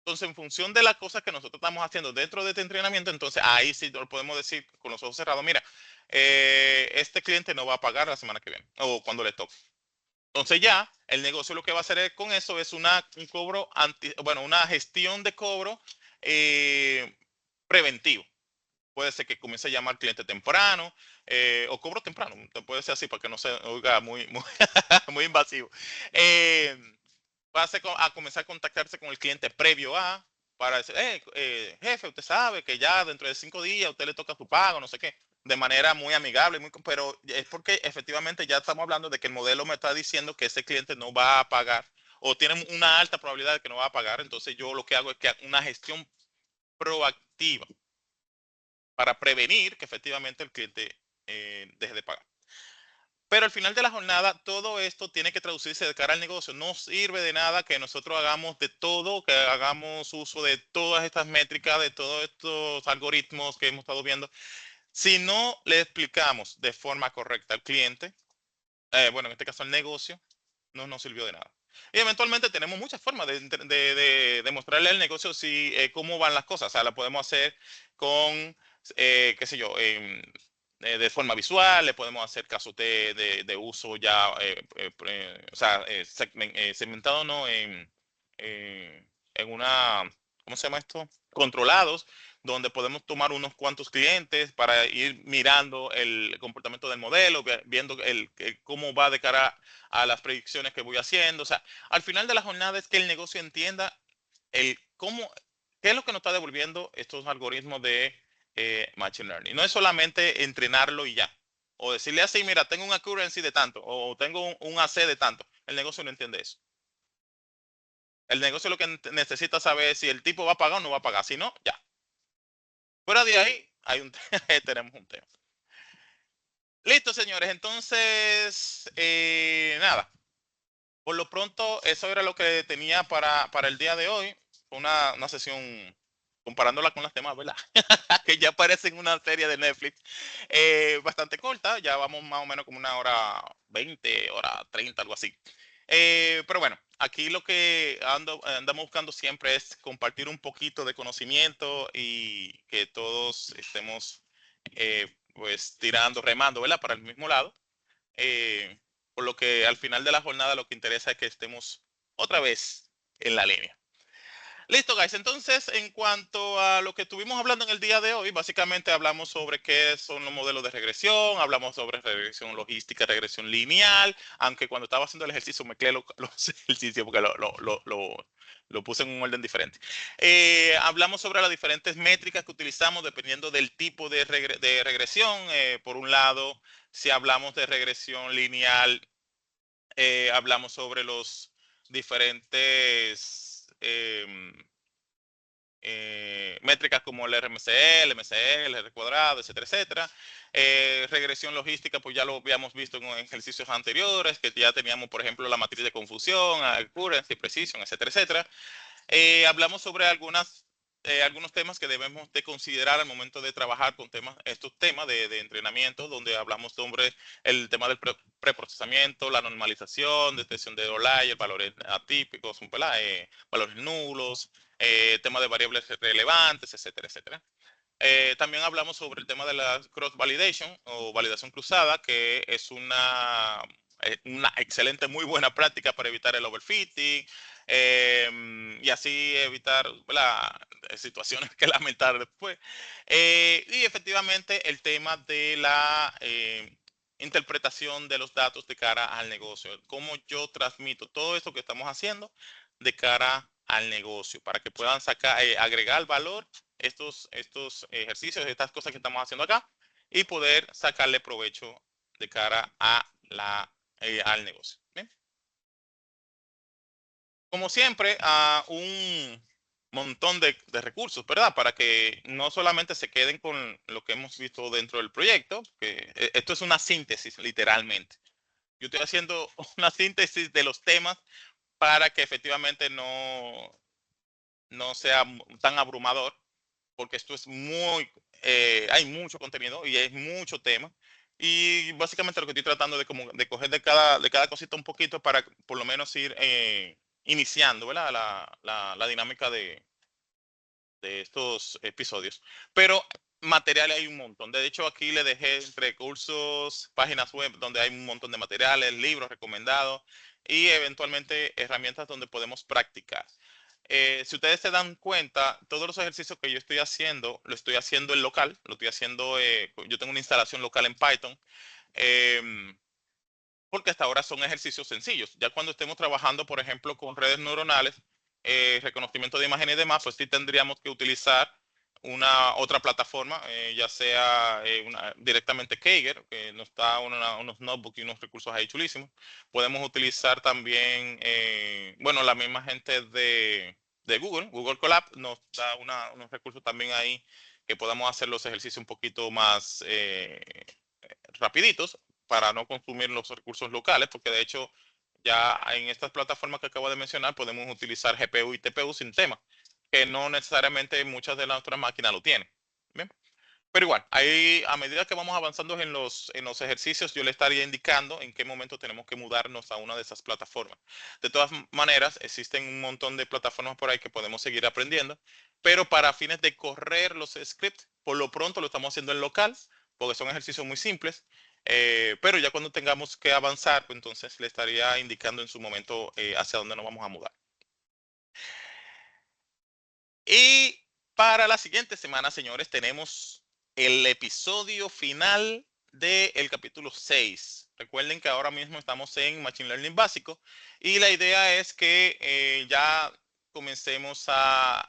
Entonces, en función de las cosas que nosotros estamos haciendo dentro de este entrenamiento, entonces ahí sí lo podemos decir con los ojos cerrados, mira, este cliente no va a pagar la semana que viene o cuando le toque. Entonces ya el negocio lo que va a hacer con eso es un cobro, bueno, una gestión de cobro preventivo. Puede ser que comience a llamar cliente temprano o cobro temprano. Puede ser así para que no se oiga muy invasivo. Eh, Va a comenzar a contactarse con el cliente previo a para decir, jefe, usted sabe que ya dentro de 5 días a usted le toca su pago, no sé qué, de manera muy amigable, pero es porque efectivamente ya estamos hablando de que el modelo me está diciendo que ese cliente no va a pagar o tiene una alta probabilidad de que no va a pagar, entonces yo lo que hago es que una gestión proactiva para prevenir que efectivamente el cliente deje de pagar. Pero al final de la jornada, todo esto tiene que traducirse de cara al negocio. No sirve de nada que nosotros hagamos de todo, que hagamos uso de todas estas métricas, de todos estos algoritmos que hemos estado viendo, si no le explicamos de forma correcta al cliente, bueno, en este caso al negocio, no nos sirvió de nada. Y eventualmente tenemos muchas formas de mostrarle al negocio si, cómo van las cosas. O sea, la podemos hacer con, qué sé yo, de forma visual, le podemos hacer casos de uso ya, o sea, segmentado, ¿no? En una, ¿cómo se llama esto? Controlados, donde podemos tomar unos cuantos clientes para ir mirando el comportamiento del modelo, viendo cómo va de cara a las predicciones que voy haciendo. O sea, al final de la jornada es que el negocio entienda cómo, qué es lo que nos está devolviendo estos algoritmos de Machine Learning. No es solamente entrenarlo y ya. O decirle así, mira, tengo un accuracy de tanto, o tengo un AC de tanto. El negocio no entiende eso. El negocio lo que necesita saber es si el tipo va a pagar o no va a pagar. Si no, ya. Fuera de ahí, tenemos un tema. Listo, señores. Entonces, nada. Por lo pronto, eso era lo que tenía para el día de hoy. Una sesión comparándola con las demás, ¿verdad? Que ya parecen una serie de Netflix bastante corta. Ya vamos más o menos como 1 hora 20, hora 30, algo así. Pero bueno, aquí lo que andamos buscando siempre es compartir un poquito de conocimiento y que todos estemos pues tirando, remando, ¿verdad? Para el mismo lado. Eh, por lo que al final de la jornada lo que interesa es que estemos otra vez en la línea. Listo, guys. Entonces, en cuanto a lo que estuvimos hablando en el día de hoy, básicamente hablamos sobre qué son los modelos de regresión, hablamos sobre regresión logística, regresión lineal, aunque cuando estaba haciendo el ejercicio mezclé los ejercicios porque lo puse en un orden diferente. Hablamos sobre las diferentes métricas que utilizamos dependiendo del tipo de regresión. Por un lado, si hablamos de regresión lineal, hablamos sobre los diferentes métricas como el RMCE, el MCE, el R cuadrado, etcétera, etcétera. Regresión logística, pues ya lo habíamos visto en ejercicios anteriores, que ya teníamos, por ejemplo, la matriz de confusión, accuracy, precision, etcétera, etcétera. Hablamos sobre algunos temas que debemos de considerar al momento de trabajar con estos temas de entrenamiento, donde hablamos sobre el tema del preprocesamiento, la normalización, detección de outliers, valores atípicos, valores nulos, tema de variables relevantes, etcétera, etcétera. También hablamos sobre el tema de la cross validation o validación cruzada, que es una excelente, muy buena práctica para evitar el overfitting y así evitar situaciones que lamentar después. Y efectivamente el tema de la interpretación de los datos de cara al negocio, cómo yo transmito todo esto que estamos haciendo de cara al negocio para que puedan agregar valor estos ejercicios, estas cosas que estamos haciendo acá y poder sacarle provecho de cara al negocio. ¿Bien? Como siempre, a un montón de recursos, ¿verdad? Para que no solamente se queden con lo que hemos visto dentro del proyecto, que esto es una síntesis, literalmente. Yo estoy haciendo una síntesis de los temas para que efectivamente no sea tan abrumador, porque esto es hay mucho contenido y hay mucho tema. Y básicamente lo que estoy tratando de coger de cada cosita un poquito para por lo menos ir iniciando, ¿verdad? La dinámica de estos episodios. Pero materiales hay un montón. De hecho, aquí le dejé recursos, páginas web donde hay un montón de materiales, libros recomendados y eventualmente herramientas donde podemos practicar. Si ustedes se dan cuenta, todos los ejercicios que yo estoy haciendo, lo estoy haciendo en local, lo estoy haciendo, yo tengo una instalación local en Python, eh, porque hasta ahora son ejercicios sencillos. Ya cuando estemos trabajando, por ejemplo, con redes neuronales, reconocimiento de imágenes y demás, pues sí tendríamos que utilizar una otra plataforma, ya sea directamente Kager, que nos da unos notebooks y unos recursos ahí chulísimos. Podemos utilizar también, bueno, la misma gente de Google Colab nos da unos recursos también ahí que podamos hacer los ejercicios un poquito más rapiditos para no consumir los recursos locales, porque de hecho ya en estas plataformas que acabo de mencionar podemos utilizar GPU y TPU sin tema, que no necesariamente muchas de las otras máquinas lo tienen. ¿Bien? Pero igual, ahí a medida que vamos avanzando en los ejercicios, yo le estaría indicando en qué momento tenemos que mudarnos a una de esas plataformas. De todas maneras, existen un montón de plataformas por ahí que podemos seguir aprendiendo, pero para fines de correr los scripts, por lo pronto lo estamos haciendo en local, porque son ejercicios muy simples, pero ya cuando tengamos que avanzar, pues entonces le estaría indicando en su momento hacia dónde nos vamos a mudar. Y para la siguiente semana, señores, tenemos el episodio final del capítulo 6. Recuerden que ahora mismo estamos en Machine Learning básico y la idea es que ya comencemos a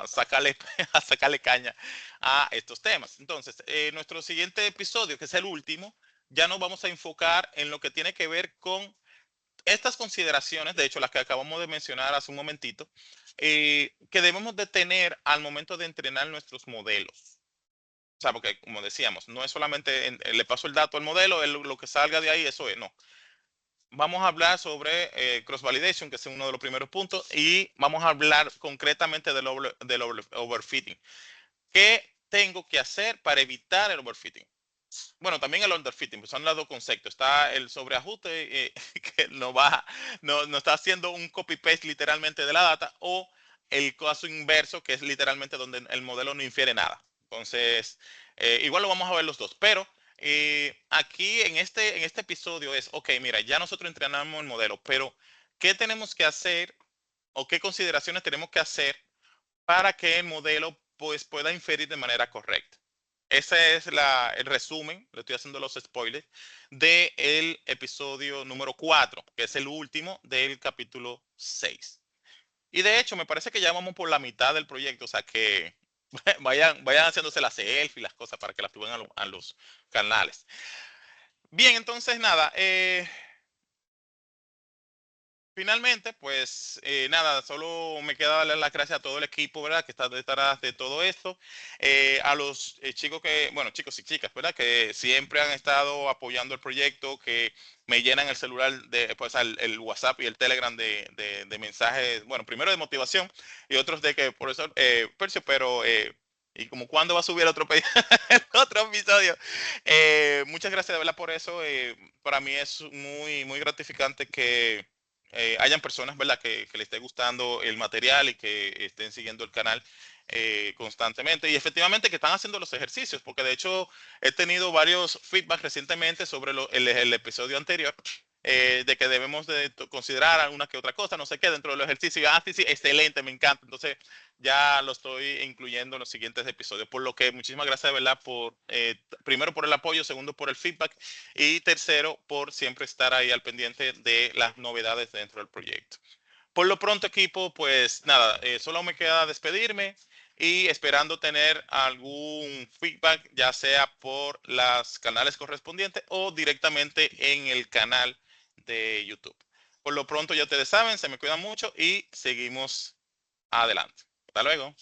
sacarle, a sacarle caña a estos temas. Entonces, nuestro siguiente episodio, que es el último, ya nos vamos a enfocar en lo que tiene que ver con estas consideraciones, de hecho las que acabamos de mencionar hace un momentito, que debemos de tener al momento de entrenar nuestros modelos. O sea, porque como decíamos, no es solamente le paso el dato al modelo, lo que salga de ahí, eso es, no. Vamos a hablar sobre cross validation, que es uno de los primeros puntos, y vamos a hablar concretamente del overfitting. ¿Qué tengo que hacer para evitar el overfitting? Bueno, también el underfitting, pues son los dos conceptos. Está el sobreajuste que no está haciendo un copy-paste literalmente de la data, o el caso inverso, que es literalmente donde el modelo no infiere nada. Entonces, igual lo vamos a ver los dos, pero aquí en este episodio es, ok, mira, ya nosotros entrenamos el modelo, pero ¿qué tenemos que hacer o qué consideraciones tenemos que hacer para que el modelo pues, pueda inferir de manera correcta. Ese es el resumen, le estoy haciendo los spoilers, del episodio número 4, que es el último del capítulo 6. Y de hecho, me parece que ya vamos por la mitad del proyecto, o sea que vayan haciéndose las selfies y las cosas para que las suban a los canales. Bien, entonces nada, finalmente, pues nada, solo me queda darle las gracias a todo el equipo, ¿verdad? Que está detrás de todo esto. A los chicos que, bueno, chicos y chicas, ¿verdad? Que siempre han estado apoyando el proyecto, que me llenan el celular, pues el WhatsApp y el Telegram de mensajes, bueno, primero de motivación y otros de que, por eso, Percio, pero... y como cuándo va a subir otro, el otro episodio. Muchas gracias de verdad por eso. Para mí es muy gratificante que hayan personas, ¿verdad?, que le esté gustando el material y que estén siguiendo el canal constantemente y efectivamente que están haciendo los ejercicios, porque de hecho he tenido varios feedback recientemente sobre el episodio anterior. De que debemos de considerar alguna que otra cosa, no sé qué, dentro de los ejercicios. Ah, sí, sí, excelente, me encanta. Entonces, ya lo estoy incluyendo en los siguientes episodios. Por lo que muchísimas gracias de verdad por, primero por el apoyo, segundo por el feedback y tercero por siempre estar ahí al pendiente de las novedades dentro del proyecto. Por lo pronto, equipo, pues nada, solo me queda despedirme y esperando tener algún feedback, ya sea por los canales correspondientes o directamente en el canal de YouTube. Por lo pronto, ya ustedes saben, se me cuidan mucho y seguimos adelante. Hasta luego.